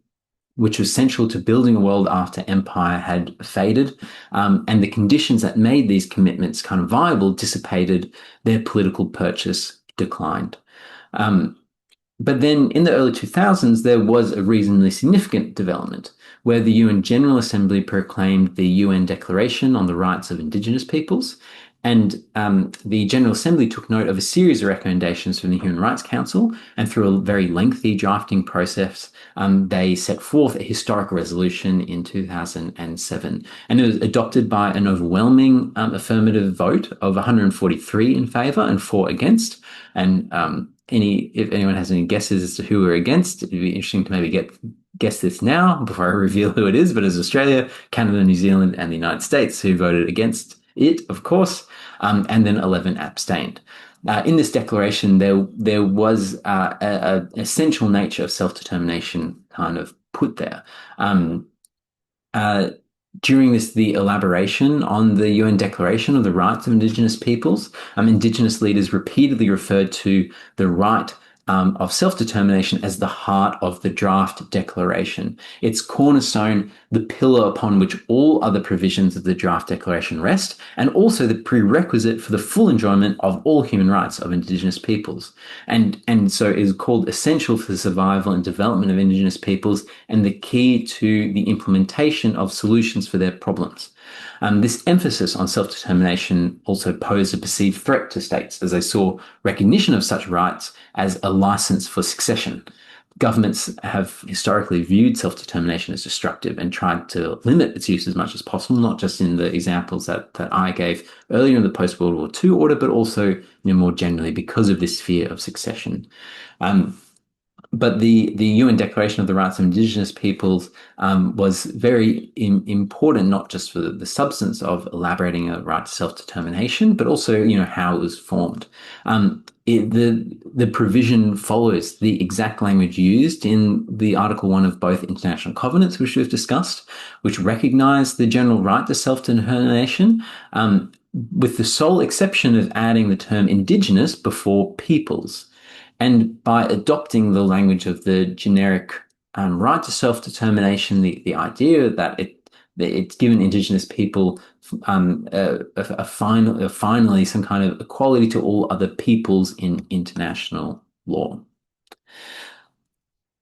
which was central to building a world after empire had faded, and the conditions that made these commitments kind of viable dissipated, their political purchase declined. But then in the early 2000s, there was a reasonably significant development where the UN General Assembly proclaimed the UN Declaration on the Rights of Indigenous Peoples. And the General Assembly took note of a series of recommendations from the Human Rights Council, and through a very lengthy drafting process, they set forth a historic resolution in 2007. And it was adopted by an overwhelming affirmative vote of 143 in favour and 4 against. And if anyone has any guesses as to who we're against, it'd be interesting to maybe guess this now before I reveal who it is. But it's Australia, Canada, New Zealand, and the United States who voted against it, of course, and then 11 abstained. In this declaration, there was a essential nature of self-determination kind of put there. During the elaboration on the UN Declaration of the Rights of Indigenous Peoples, Indigenous leaders repeatedly referred to the right of self-determination as the heart of the draft declaration. Its cornerstone, the pillar upon which all other provisions of the draft declaration rest, and also the prerequisite for the full enjoyment of all human rights of Indigenous peoples. And so it is called essential for the survival and development of Indigenous peoples and the key to the implementation of solutions for their problems. This emphasis on self-determination also posed a perceived threat to states as they saw recognition of such rights as a license for succession. Governments have historically viewed self-determination as destructive and tried to limit its use as much as possible, not just in the examples that I gave earlier in the post-World War II order, but also more generally because of this fear of succession. But the UN Declaration of the Rights of Indigenous Peoples was very important, not just for the substance of elaborating a right to self-determination, but also, how it was formed. The provision follows the exact language used in the Article 1 of both international covenants, which we've discussed, which recognize the general right to self-determination, with the sole exception of adding the term indigenous before peoples. And by adopting the language of the generic right to self-determination, the idea that It's given Indigenous people finally some kind of equality to all other peoples in international law.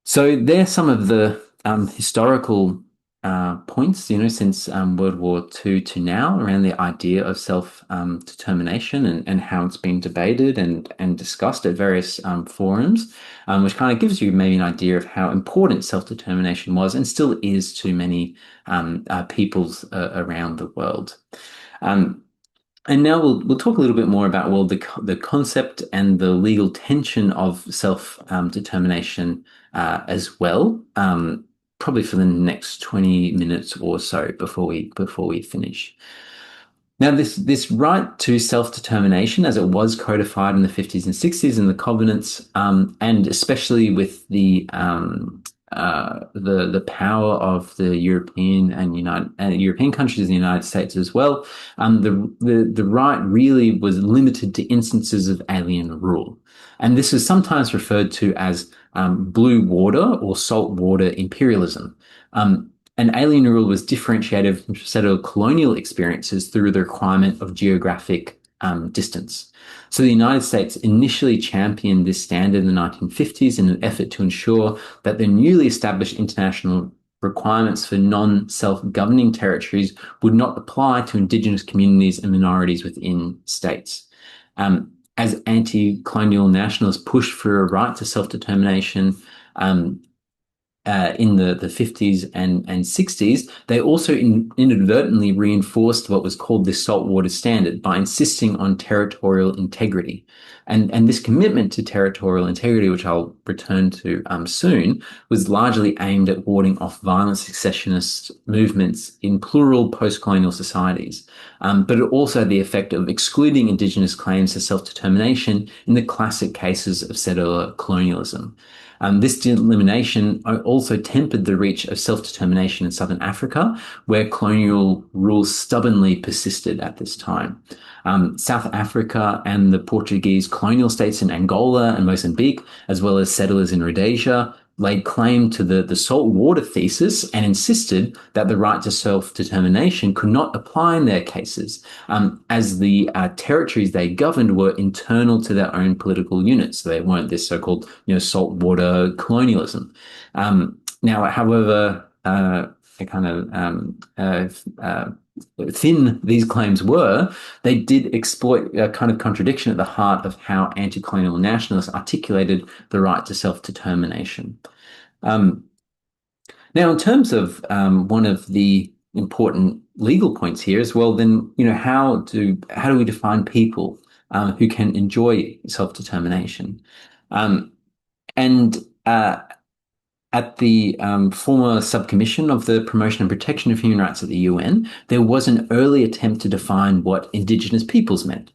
So there's some of the historical points, since World War II to now around the idea of self-determination and how it's been debated and discussed at various forums, which kind of gives you maybe an idea of how important self-determination was and still is to many peoples around the world. Um, and now we'll talk a little bit more about the concept and the legal tension of self determination as well. Probably for the next 20 minutes or so before we finish. Now, this right to self-determination, as it was codified in the 50s and 60s in the covenants, and especially with the power of the European and European countries in the United States as well, the right really was limited to instances of alien rule, and this is sometimes referred to as blue water or salt water imperialism. And alien rule was differentiated from settler colonial experiences through the requirement of geographic distance. So the United States initially championed this standard in the 1950s in an effort to ensure that the newly established international requirements for non-self-governing territories would not apply to Indigenous communities and minorities within states. As anti-colonial nationalists pushed for a right to self-determination, in the 50s and 60s, they also inadvertently reinforced what was called the saltwater standard by insisting on territorial integrity. And this commitment to territorial integrity, which I'll return to soon, was largely aimed at warding off violent secessionist movements in plural post-colonial societies. But it also had the effect of excluding Indigenous claims to self-determination in the classic cases of settler colonialism. This elimination also tempered the reach of self-determination in Southern Africa, where colonial rules stubbornly persisted at this time. South Africa and the Portuguese colonial states in Angola and Mozambique, as well as settlers in Rhodesia, laid claim to the salt water thesis and insisted that the right to self-determination could not apply in their cases, as the territories they governed were internal to their own political units. So they weren't this so-called, saltwater colonialism. Now, however, kind of thin these claims were, they did exploit a kind of contradiction at the heart of how anti-colonial nationalists articulated the right to self-determination. Now, in terms of one of the important legal points here as well, then how do we define people who can enjoy self-determination? And at the former subcommission of the Promotion and Protection of Human Rights at the UN, there was an early attempt to define what Indigenous peoples meant.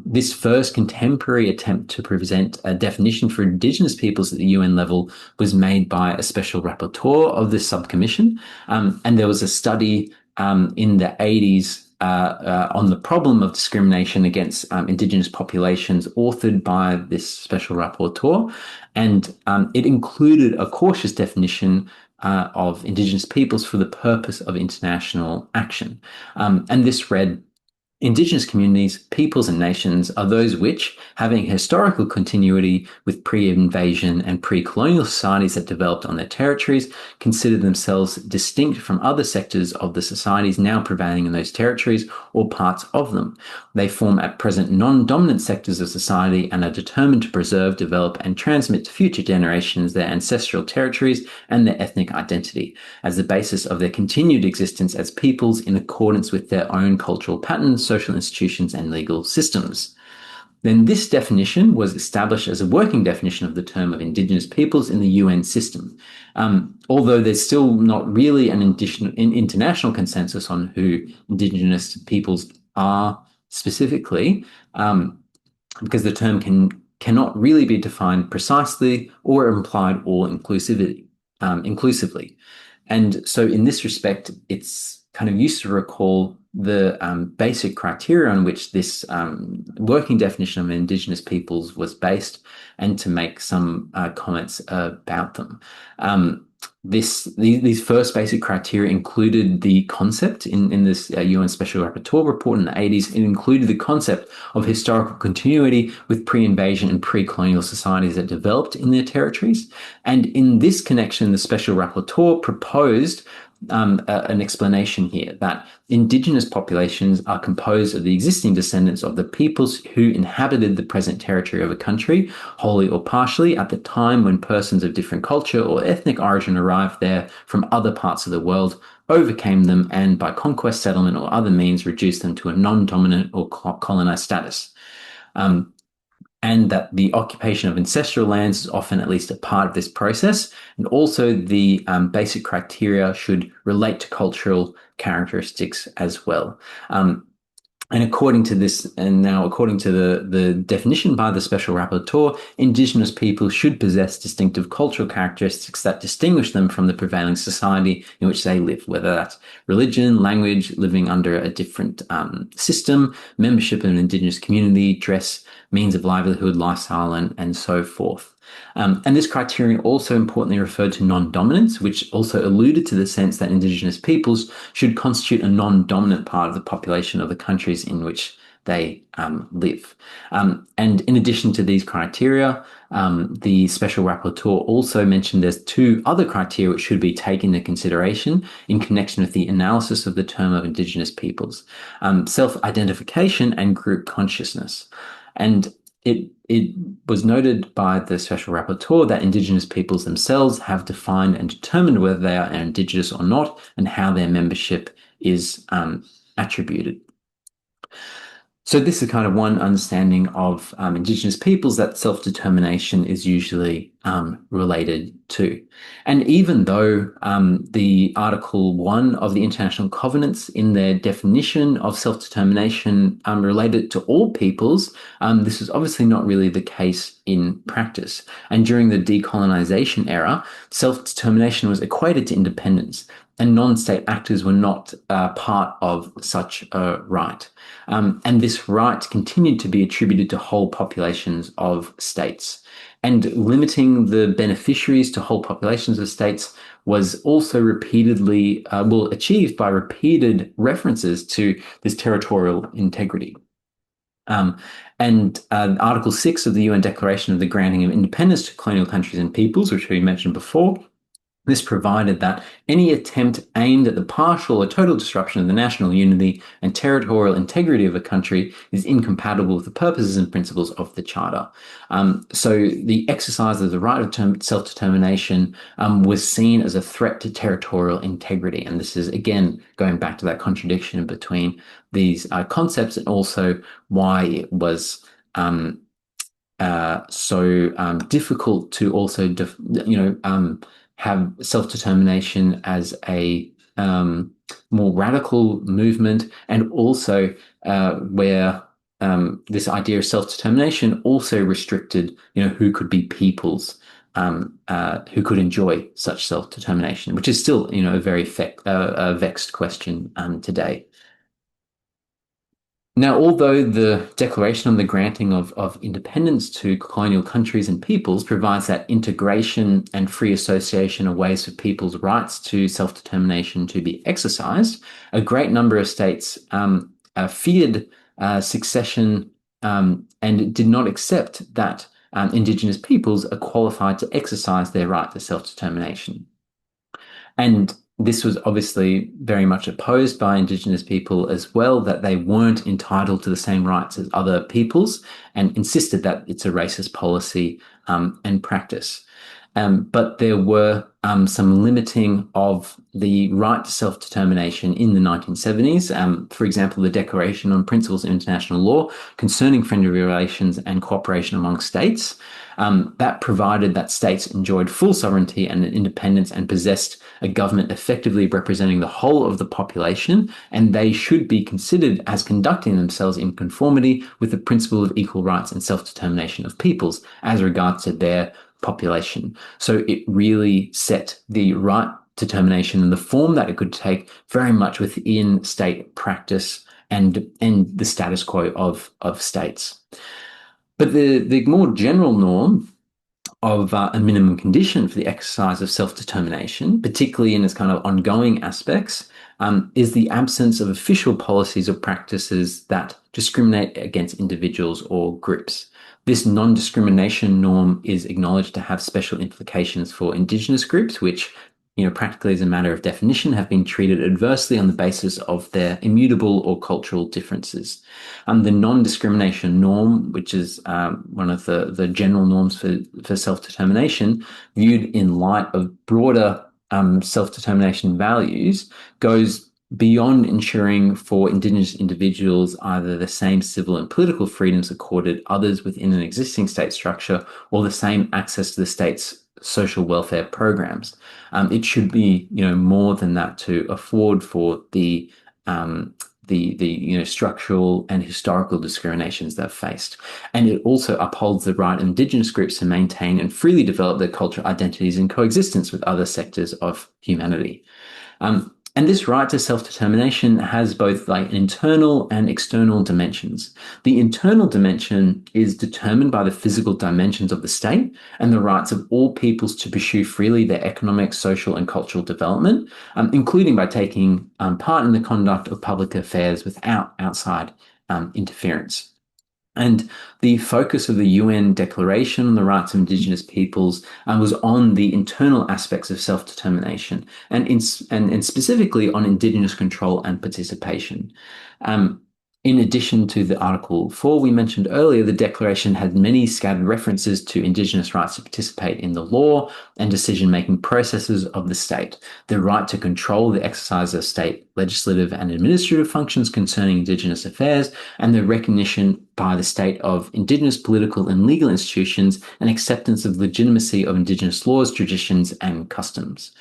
This first contemporary attempt to present a definition for Indigenous peoples at the UN level was made by a special rapporteur of this subcommission, and there was a study in the 80s on the problem of discrimination against Indigenous populations, authored by this special rapporteur, and it included a cautious definition of Indigenous peoples for the purpose of international action. And this read, Indigenous communities, peoples and nations are those which, having historical continuity with pre-invasion and pre-colonial societies that developed on their territories, consider themselves distinct from other sectors of the societies now prevailing in those territories or parts of them. They form at present non-dominant sectors of society and are determined to preserve, develop and transmit to future generations their ancestral territories and their ethnic identity as the basis of their continued existence as peoples in accordance with their own cultural patterns, social institutions and legal systems. Then this definition was established as a working definition of the term of Indigenous peoples in the UN system. Although there's still not really an international consensus on who Indigenous peoples are specifically, because the term cannot really be defined precisely or implied all inclusively. And so in this respect, it's kind of used to recall the basic criteria on which this working definition of Indigenous peoples was based, and to make some comments about them. these first basic criteria included the concept in this UN Special Rapporteur report in the 80s. It included the concept of historical continuity with pre-invasion and pre-colonial societies that developed in their territories. And in this connection, the Special Rapporteur proposed an explanation here that Indigenous populations are composed of the existing descendants of the peoples who inhabited the present territory of a country, wholly or partially, at the time when persons of different culture or ethnic origin arrived there from other parts of the world, overcame them, and by conquest, settlement, or other means reduced them to a non-dominant or colonized status. And that the occupation of ancestral lands is often at least a part of this process. And also the basic criteria should relate to cultural characteristics as well. And according to this, and now according to the definition by the Special Rapporteur, Indigenous people should possess distinctive cultural characteristics that distinguish them from the prevailing society in which they live, whether that's religion, language, living under a different system, membership in an Indigenous community, dress, means of livelihood, lifestyle, and so forth. And this criterion also importantly referred to non-dominance, which also alluded to the sense that Indigenous peoples should constitute a non-dominant part of the population of the countries in which they live. And in addition to these criteria, the Special Rapporteur also mentioned there's two other criteria which should be taken into consideration in connection with the analysis of the term of Indigenous peoples: self-identification and group consciousness. And it was noted by the Special Rapporteur that Indigenous peoples themselves have defined and determined whether they are Indigenous or not, and how their membership is attributed. So this is kind of one understanding of Indigenous peoples that self-determination is usually related to. And even though the Article 1 of the International Covenants in their definition of self-determination related to all peoples, this is obviously not really the case in practice. And during the decolonization era, self-determination was equated to independence, and non-state actors were not part of such a right. And this right continued to be attributed to whole populations of states. And limiting the beneficiaries to whole populations of states was also repeatedly, achieved by repeated references to this territorial integrity. And Article 6 of the UN Declaration of the Granting of Independence to Colonial Countries and Peoples, which we mentioned before, this provided that any attempt aimed at the partial or total disruption of the national unity and territorial integrity of a country is incompatible with the purposes and principles of the Charter. So the exercise of the right of self-determination was seen as a threat to territorial integrity. And this is, again, going back to that contradiction between these concepts, and also why it was so difficult to also, have self-determination as a more radical movement, and also where this idea of self-determination also restricted, who could be peoples who could enjoy such self-determination, which is still, a very vexed question today. Now, although the Declaration on the Granting of Independence to Colonial Countries and Peoples provides that integration and free association are ways for people's rights to self-determination to be exercised, a great number of states feared succession and did not accept that Indigenous peoples are qualified to exercise their right to self-determination. And this was obviously very much opposed by Indigenous people as well, that they weren't entitled to the same rights as other peoples, and insisted that it's a racist policy and practice. But there were some limiting of the right to self-determination in the 1970s. For example, the Declaration on Principles of International Law concerning friendly relations and cooperation among states, that provided that states enjoyed full sovereignty and independence and possessed a government effectively representing the whole of the population, and they should be considered as conducting themselves in conformity with the principle of equal rights and self-determination of peoples as regards to their population. So it really set the right determination and the form that it could take very much within state practice and the status quo of states. But the more general norm a minimum condition for the exercise of self-determination, particularly in its kind of ongoing aspects, is the absence of official policies or practices that discriminate against individuals or groups. This non-discrimination norm is acknowledged to have special implications for Indigenous groups, which, practically as a matter of definition, have been treated adversely on the basis of their immutable or cultural differences. The non-discrimination norm, which is one of the general norms for self-determination, viewed in light of broader self-determination values, goes beyond ensuring for Indigenous individuals either the same civil and political freedoms accorded others within an existing state structure or the same access to the state's social welfare programs. It should be, more than that to afford for um, the structural and historical discriminations they've faced. And it also upholds the right of Indigenous groups to maintain and freely develop their cultural identities in coexistence with other sectors of humanity. And this right to self-determination has both like internal and external dimensions. The internal dimension is determined by the physical dimensions of the state and the rights of all peoples to pursue freely their economic, social, and cultural development, including by taking part in the conduct of public affairs without outside interference. And the focus of the UN Declaration on the Rights of Indigenous Peoples was on the internal aspects of self-determination and specifically on Indigenous control and participation. Um, in addition to the Article 4 we mentioned earlier, the Declaration had many scattered references to Indigenous rights to participate in the law and decision-making processes of the state, the right to control the exercise of state legislative and administrative functions concerning Indigenous affairs, and the recognition by the state of Indigenous political and legal institutions and acceptance of legitimacy of Indigenous laws, traditions, and customs.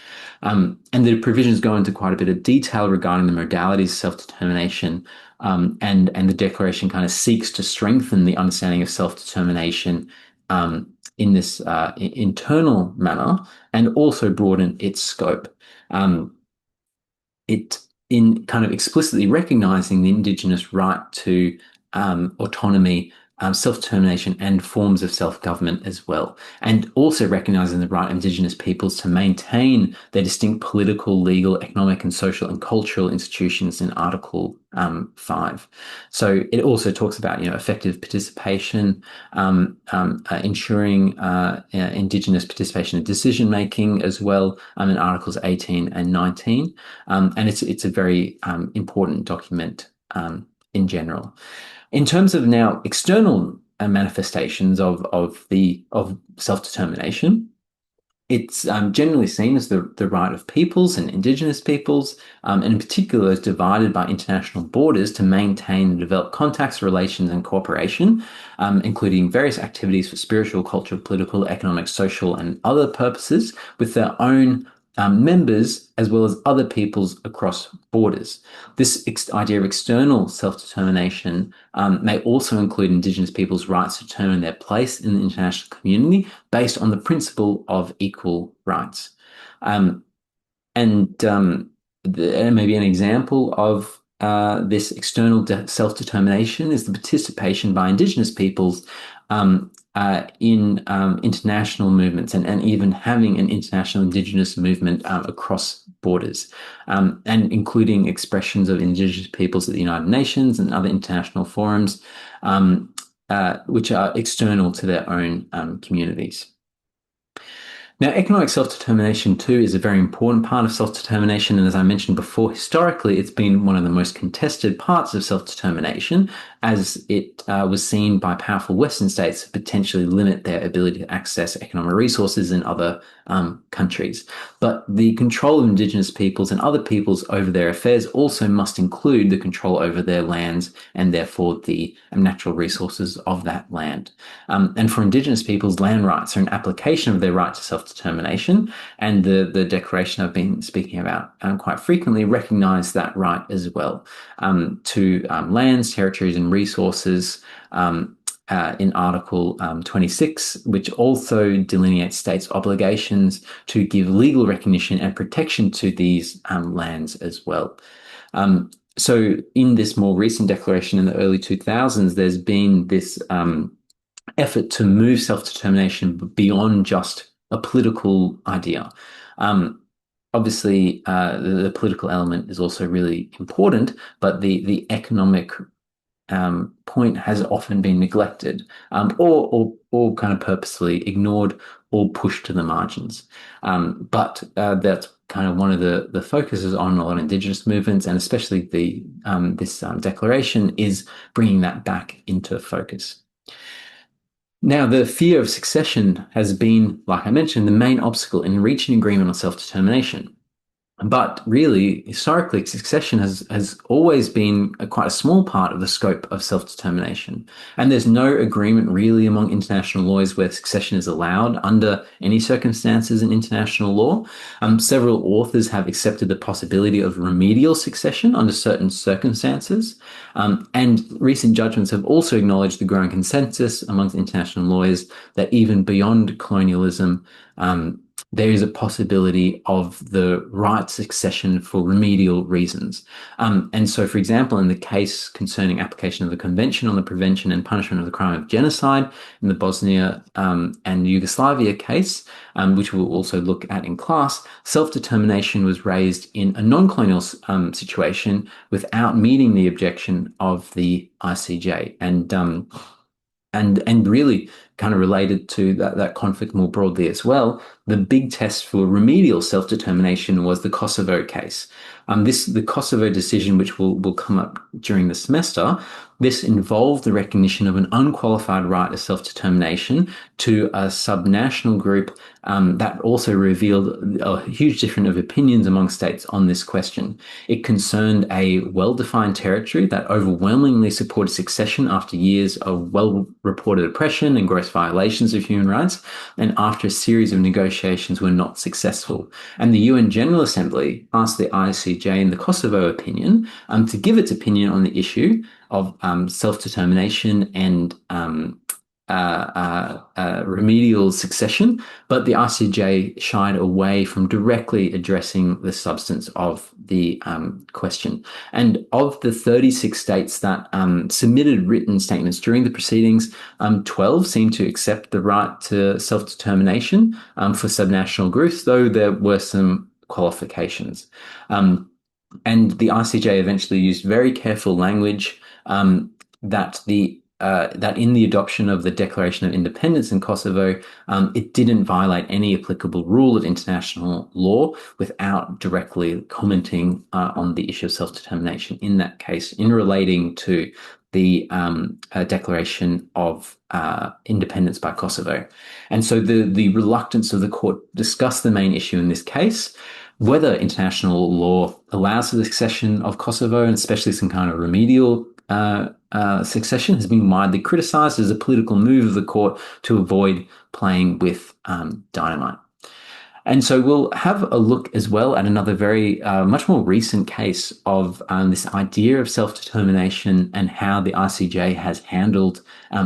And the provisions go into quite a bit of detail regarding the modalities of self-determination, and the Declaration kind of seeks to strengthen the understanding of self-determination in this internal manner and also broaden its scope. It in kind of explicitly recognizing the Indigenous right to autonomy, self-determination, and forms of self-government as well, and also recognizing the right of Indigenous peoples to maintain their distinct political, legal, economic, and social and cultural institutions in Article 5. So it also talks about, effective participation, ensuring Indigenous participation in decision making as well, in Articles 18 and 19, and it's a very important document in general. In terms of now external manifestations of self-determination, it's generally seen as the right of peoples and Indigenous peoples, and in particular is divided by international borders to maintain and develop contacts, relations, and cooperation, including various activities for spiritual, cultural, political, economic, social, and other purposes with their own members as well as other peoples across borders. This idea of external self-determination may also include Indigenous peoples' rights to determine their place in the international community based on the principle of equal rights. And maybe an example of this external self-determination is the participation by Indigenous peoples in international movements and even having an international Indigenous movement across borders, and including expressions of Indigenous peoples at the United Nations and other international forums, which are external to their own communities. Now, economic self-determination too is a very important part of self-determination, and as I mentioned before, historically it's been one of the most contested parts of self-determination, as it was seen by powerful Western states to potentially limit their ability to access economic resources in other countries. But the control of Indigenous peoples and other peoples over their affairs also must include the control over their lands and therefore the natural resources of that land. And for Indigenous peoples, land rights are an application of their right to self-determination, and the declaration I've been speaking about quite frequently recognize that right as well, to lands, territories, and resources, in Article 26, which also delineates states' obligations to give legal recognition and protection to these lands as well. So in this more recent declaration in the early 2000s, there's been this effort to move self-determination beyond just a political idea. Um, Obviously, the political element is also really important, but the economic point has often been neglected, or kind of purposely ignored or pushed to the margins. But that's kind of one of the focuses on a lot of Indigenous movements, and especially this declaration is bringing that back into focus. Now, the fear of succession has been, like I mentioned, the main obstacle in reaching agreement on self-determination. But really, historically, succession has always been quite a small part of the scope of self-determination. And there's no agreement really among international laws where succession is allowed under any circumstances in international law. Several authors have accepted the possibility of remedial succession under certain circumstances. And recent judgments have also acknowledged the growing consensus amongst international lawyers that even beyond colonialism, there is a possibility of the right succession for remedial reasons. And so, for example, in the case concerning application of the Convention on the Prevention and Punishment of the Crime of Genocide in the Bosnia and Yugoslavia case, which we'll also look at in class, self-determination was raised in a non-colonial situation without meeting the objection of the ICJ. And really kind of related to that conflict more broadly as well, the big test for remedial self-determination was the Kosovo case. The Kosovo decision, which will come up during the semester, this involved the recognition of an unqualified right of self-determination to a subnational group that also revealed a huge difference of opinions among states on this question. It concerned a well-defined territory that overwhelmingly supported succession after years of well-reported oppression and gross violations of human rights, and after a series of negotiations were not successful. And the UN General Assembly asked the ICJ in the Kosovo opinion to give its opinion on the issue of self-determination and remedial succession, but the ICJ shied away from directly addressing the substance of the question. And of the 36 states that submitted written statements during the proceedings, 12 seemed to accept the right to self-determination for subnational groups, though there were some qualifications. And the ICJ eventually used very careful language that in the adoption of the Declaration of Independence in Kosovo, it didn't violate any applicable rule of international law without directly commenting on the issue of self-determination in that case in relating to the Declaration of Independence by Kosovo. And so the reluctance of the court discussed the main issue in this case, whether international law allows the succession of Kosovo, and especially some kind of remedial succession, has been widely criticized as a political move of the court to avoid playing with dynamite. And so we'll have a look as well at another very much more recent case of this idea of self-determination and how the ICJ has handled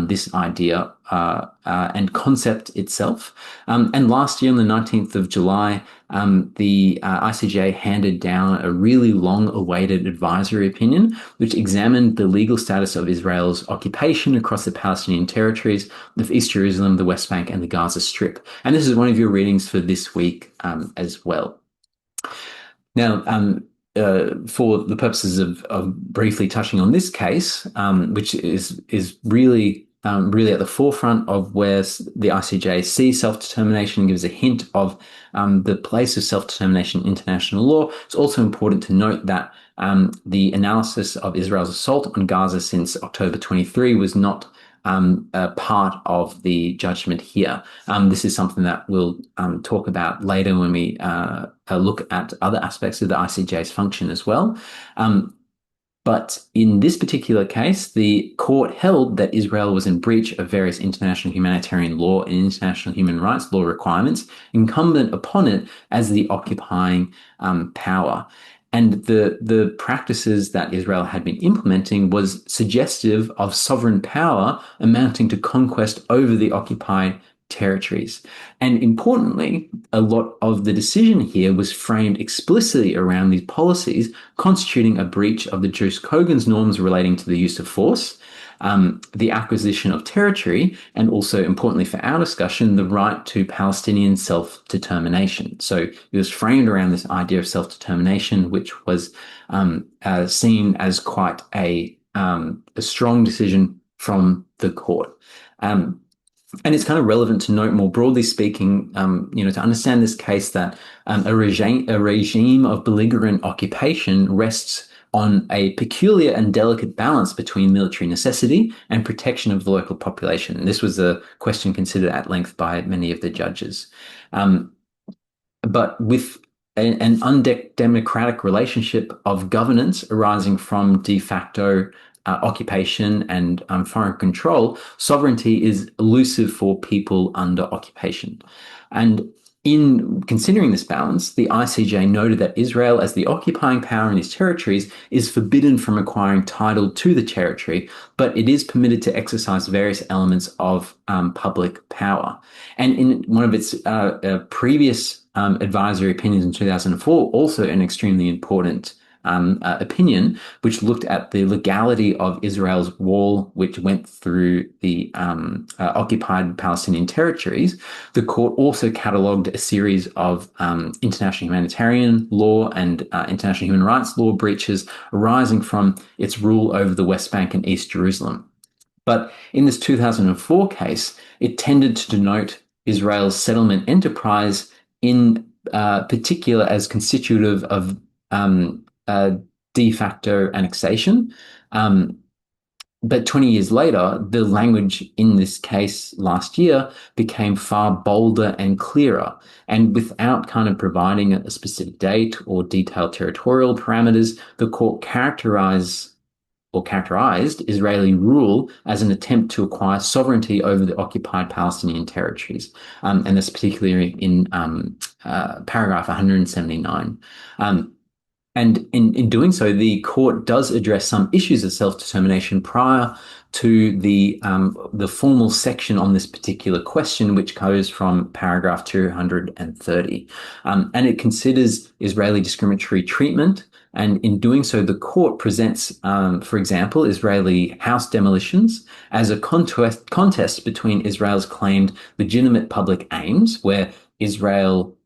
this idea and concept itself. And last year, on the 19th of July, the ICJ handed down a really long-awaited advisory opinion, which examined the legal status of Israel's occupation across the Palestinian territories of East Jerusalem, the West Bank, and the Gaza Strip. And this is one of your readings for this week as well. Now, for the purposes of briefly touching on this case, which is really at the forefront of where the ICJ sees self-determination, gives a hint of the place of self-determination in international law. It's also important to note that the analysis of Israel's assault on Gaza since October 23 was not a part of the judgment here. This is something that we'll talk about later when we look at other aspects of the ICJ's function as well. But in this particular case, the court held that Israel was in breach of various international humanitarian law and international human rights law requirements incumbent upon it as the occupying power. And the practices that Israel had been implementing was suggestive of sovereign power amounting to conquest over the occupied territories. And importantly, a lot of the decision here was framed explicitly around these policies constituting a breach of the Jus Cogens norms relating to the use of force, the acquisition of territory, and also importantly for our discussion, the right to Palestinian self-determination. So it was framed around this idea of self-determination, which was seen as quite a strong decision from the court. Um, and it's kind of relevant to note, more broadly speaking, to understand this case, that a regime of belligerent occupation rests on a peculiar and delicate balance between military necessity and protection of the local population. And this was a question considered at length by many of the judges. Um, but with an undemocratic relationship of governance arising from de facto occupation and foreign control, sovereignty is elusive for people under occupation. And in considering this balance, the ICJ noted that Israel, as the occupying power in these territories, is forbidden from acquiring title to the territory, but it is permitted to exercise various elements of public power. And in one of its previous advisory opinions in 2004, also an extremely important opinion, which looked at the legality of Israel's wall, which went through the occupied Palestinian territories. The court also catalogued a series of international humanitarian law and international human rights law breaches arising from its rule over the West Bank and East Jerusalem. But in this 2004 case, it tended to denote Israel's settlement enterprise in particular as constitutive of de facto annexation. But 20 years later, the language in this case last year became far bolder and clearer. And without kind of providing a specific date or detailed territorial parameters, the court characterized Israeli rule as an attempt to acquire sovereignty over the occupied Palestinian territories. And this particularly in paragraph 179. And in doing so, the court does address some issues of self-determination prior to the formal section on this particular question, which goes from paragraph 230. And it considers Israeli discriminatory treatment. And in doing so, the court presents, for example, Israeli house demolitions as a contest between Israel's claimed legitimate public aims, where Israel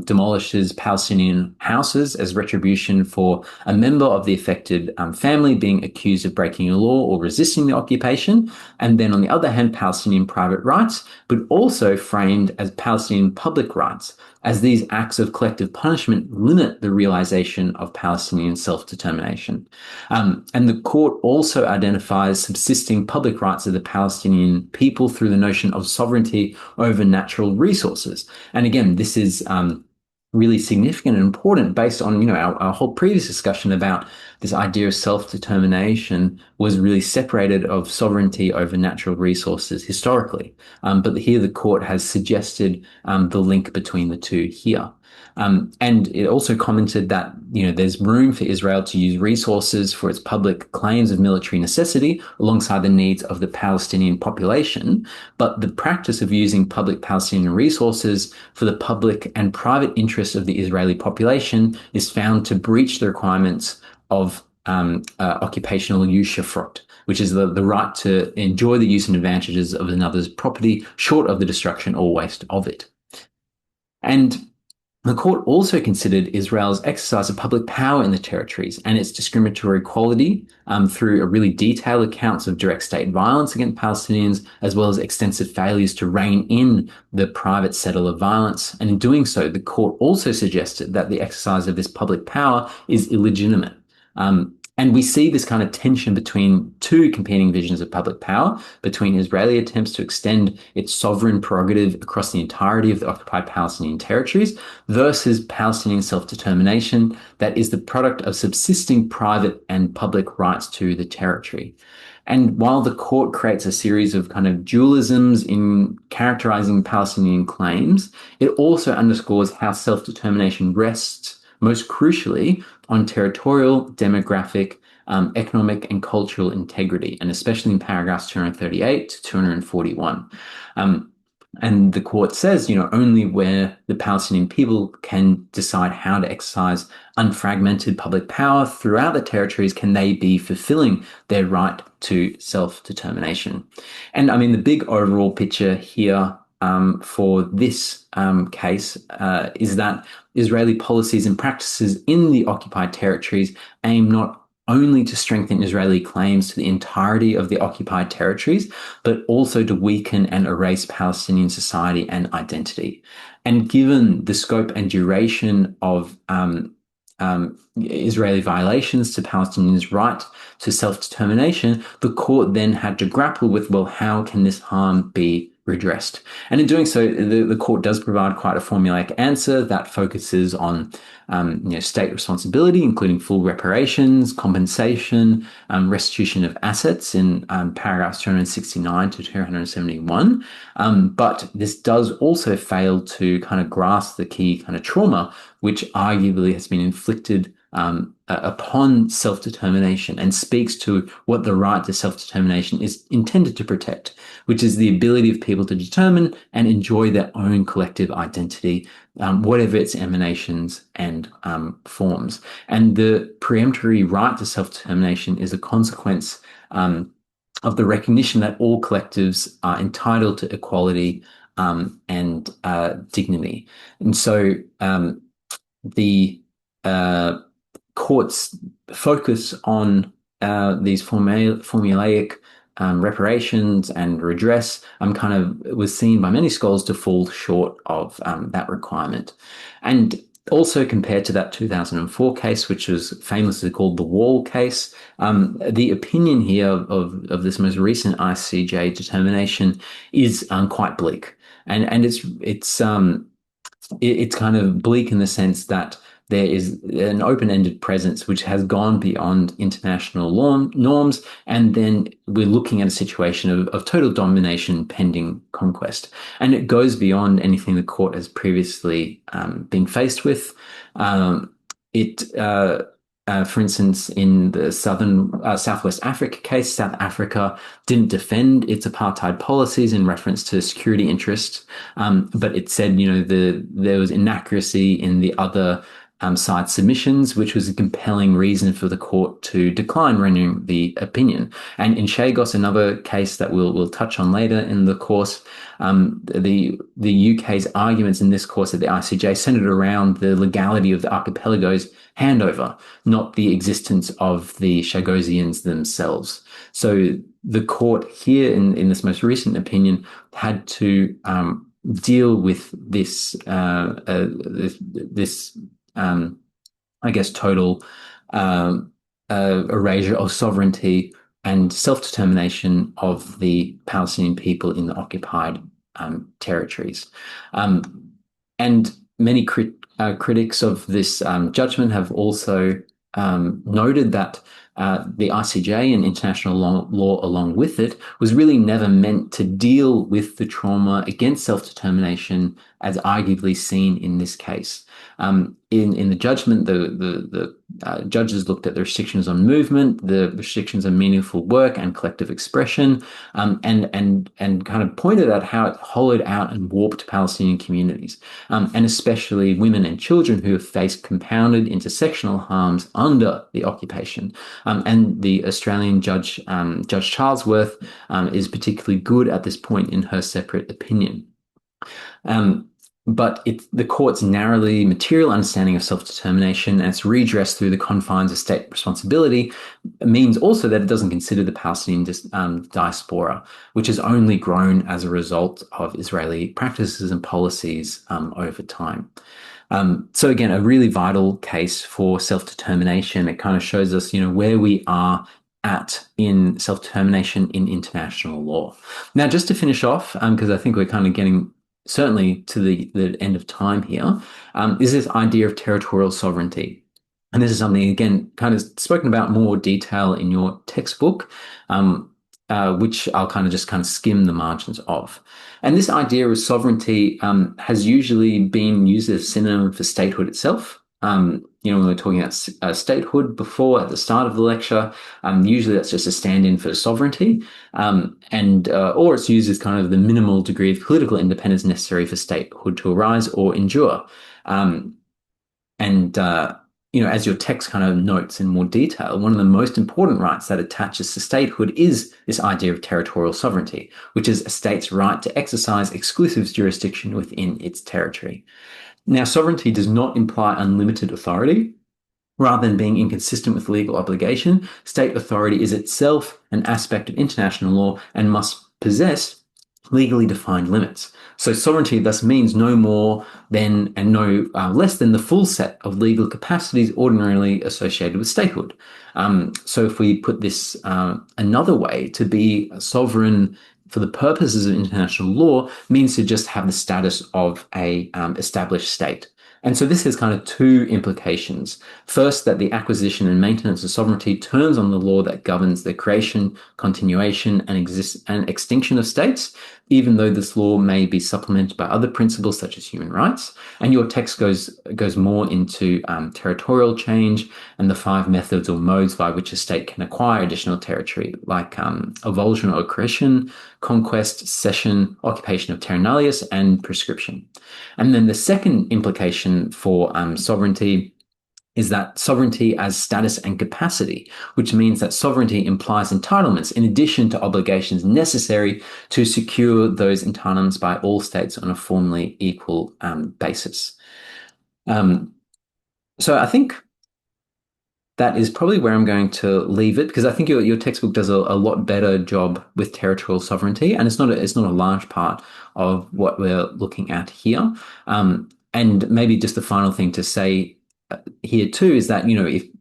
demolishes Palestinian houses as retribution for a member of the affected family being accused of breaking a law or resisting the occupation. And then on the other hand, Palestinian private rights, but also framed as Palestinian public rights, as these acts of collective punishment limit the realization of Palestinian self-determination. And the court also identifies subsisting public rights of the Palestinian people through the notion of sovereignty over natural resources. And again, this is really significant and important based on, our whole previous discussion about this idea of self-determination was really separated of sovereignty over natural resources historically. But here the court has suggested the link between the two here. And it also commented that, there's room for Israel to use resources for its public claims of military necessity alongside the needs of the Palestinian population. But the practice of using public Palestinian resources for the public and private interests of the Israeli population is found to breach the requirements of occupational usufruct, which is the right to enjoy the use and advantages of another's property short of the destruction or waste of it. And the court also considered Israel's exercise of public power in the territories and its discriminatory quality through a really detailed accounts of direct state violence against Palestinians, as well as extensive failures to rein in the private settler violence. And in doing so, the court also suggested that the exercise of this public power is illegitimate. And we see this kind of tension between two competing visions of public power, between Israeli attempts to extend its sovereign prerogative across the entirety of the occupied Palestinian territories versus Palestinian self-determination that is the product of subsisting private and public rights to the territory. And while the court creates a series of kind of dualisms in characterizing Palestinian claims, it also underscores how self-determination rests most crucially on territorial, demographic, economic, and cultural integrity, and especially in paragraphs 238 to 241. And the court says, only where the Palestinian people can decide how to exercise unfragmented public power throughout the territories can they be fulfilling their right to self-determination. And I mean, the big overall picture here for this case is that Israeli policies and practices in the occupied territories aim not only to strengthen Israeli claims to the entirety of the occupied territories, but also to weaken and erase Palestinian society and identity. And given the scope and duration of Israeli violations to Palestinians' right to self-determination, the court then had to grapple with, well, how can this harm be redressed? And in doing so, the court does provide quite a formulaic answer that focuses on state responsibility, including full reparations, compensation, restitution of assets in paragraphs 269 to 271. But this does also fail to kind of grasp the key kind of trauma, which arguably has been inflicted upon self-determination and speaks to what the right to self-determination is intended to protect, which is the ability of people to determine and enjoy their own collective identity, whatever its emanations and forms. And the preemptory right to self-determination is a consequence of the recognition that all collectives are entitled to equality and dignity. And so the court's focus on these formulaic reparations and redress kind of was seen by many scholars to fall short of that requirement. And also compared to that 2004 case, which was famously called the Wall case, the opinion here of this most recent ICJ determination is quite bleak. And it's kind of bleak in the sense that there is an open-ended presence which has gone beyond international norms, and then we're looking at a situation of total domination pending conquest. And it goes beyond anything the court has previously been faced with. For instance, in the Southwest Africa case, South Africa didn't defend its apartheid policies in reference to security interests, but it said, there was inaccuracy in the other side submissions, which was a compelling reason for the court to decline rendering the opinion. And in Chagos, another case that we'll touch on later in the course, the UK's arguments in this course at the ICJ centered around the legality of the archipelago's handover, not the existence of the Chagosians themselves. So the court here in this most recent opinion had to deal with this I guess, total erasure of sovereignty and self-determination of the Palestinian people in the occupied territories. And many critics of this judgment have also noted that the ICJ and international law along with it was really never meant to deal with the trauma against self-determination as arguably seen in this case. In the judgment, the judges looked at the restrictions on movement, the restrictions on meaningful work and collective expression, and kind of pointed at how it hollowed out and warped Palestinian communities, and especially women and children who have faced compounded intersectional harms under the occupation. And the Australian judge, Judge Charlesworth, is particularly good at this point in her separate opinion. But the court's narrowly material understanding of self-determination and its redress through the confines of state responsibility means also that it doesn't consider the Palestinian diaspora, which has only grown as a result of Israeli practices and policies over time. So again, a really vital case for self-determination. It kind of shows us, where we are at in self-determination in international law. Now, just to finish off, because I think we're kind of getting certainly to the end of time here, is this idea of territorial sovereignty. And this is something, again, kind of spoken about more detail in your textbook, which I'll kind of skim the margins of. And this idea of sovereignty has usually been used as a synonym for statehood itself. When we're talking about statehood before at the start of the lecture, usually that's just a stand-in for sovereignty, and or it's used as kind of the minimal degree of political independence necessary for statehood to arise or endure. Um, and as your text kind of notes in more detail, one of the most important rights that attaches to statehood is this idea of territorial sovereignty, which is a state's right to exercise exclusive jurisdiction within its territory. Now, sovereignty does not imply unlimited authority. Rather than being inconsistent with legal obligation, state authority is itself an aspect of international law and must possess legally defined limits. So sovereignty thus means no more than and no less than the full set of legal capacities ordinarily associated with statehood. So if we put this another way, to be a sovereign for the purposes of international law means to just have the status of a established state. And so this has kind of two implications. First, that the acquisition and maintenance of sovereignty turns on the law that governs the creation, continuation, and extinction of states, even though this law may be supplemented by other principles such as human rights. And your text goes more into territorial change and the five methods or modes by which a state can acquire additional territory, like avulsion or accretion, conquest, cession, occupation of terra nullius, and prescription. And then the second implication for sovereignty is that sovereignty as status and capacity, which means that sovereignty implies entitlements in addition to obligations necessary to secure those entitlements by all states on a formally equal basis. Um, so I think that is probably where I'm going to leave it, because I think your textbook does a lot better job with territorial sovereignty, and it's not a large part of what we're looking at here. And maybe just the final thing to say here too is that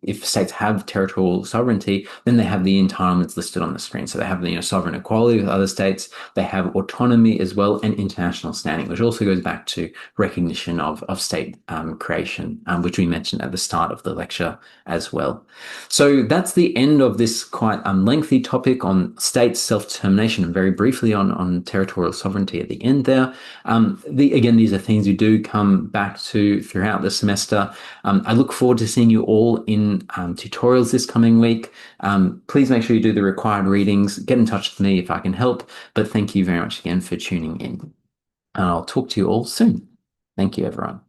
if states have territorial sovereignty, then they have the entitlements listed on the screen. So they have the sovereign equality with other states, they have autonomy as well, and international standing, which also goes back to recognition of state creation, which we mentioned at the start of the lecture as well. So that's the end of this quite lengthy topic on states, self-determination, and very briefly on territorial sovereignty at the end there. Again, these are things we do come back to throughout the semester. I look forward to seeing you all in tutorials this coming week. Please make sure you do the required readings. Get in touch with me if I can help. But thank you very much again for tuning in. And I'll talk to you all soon. Thank you, everyone.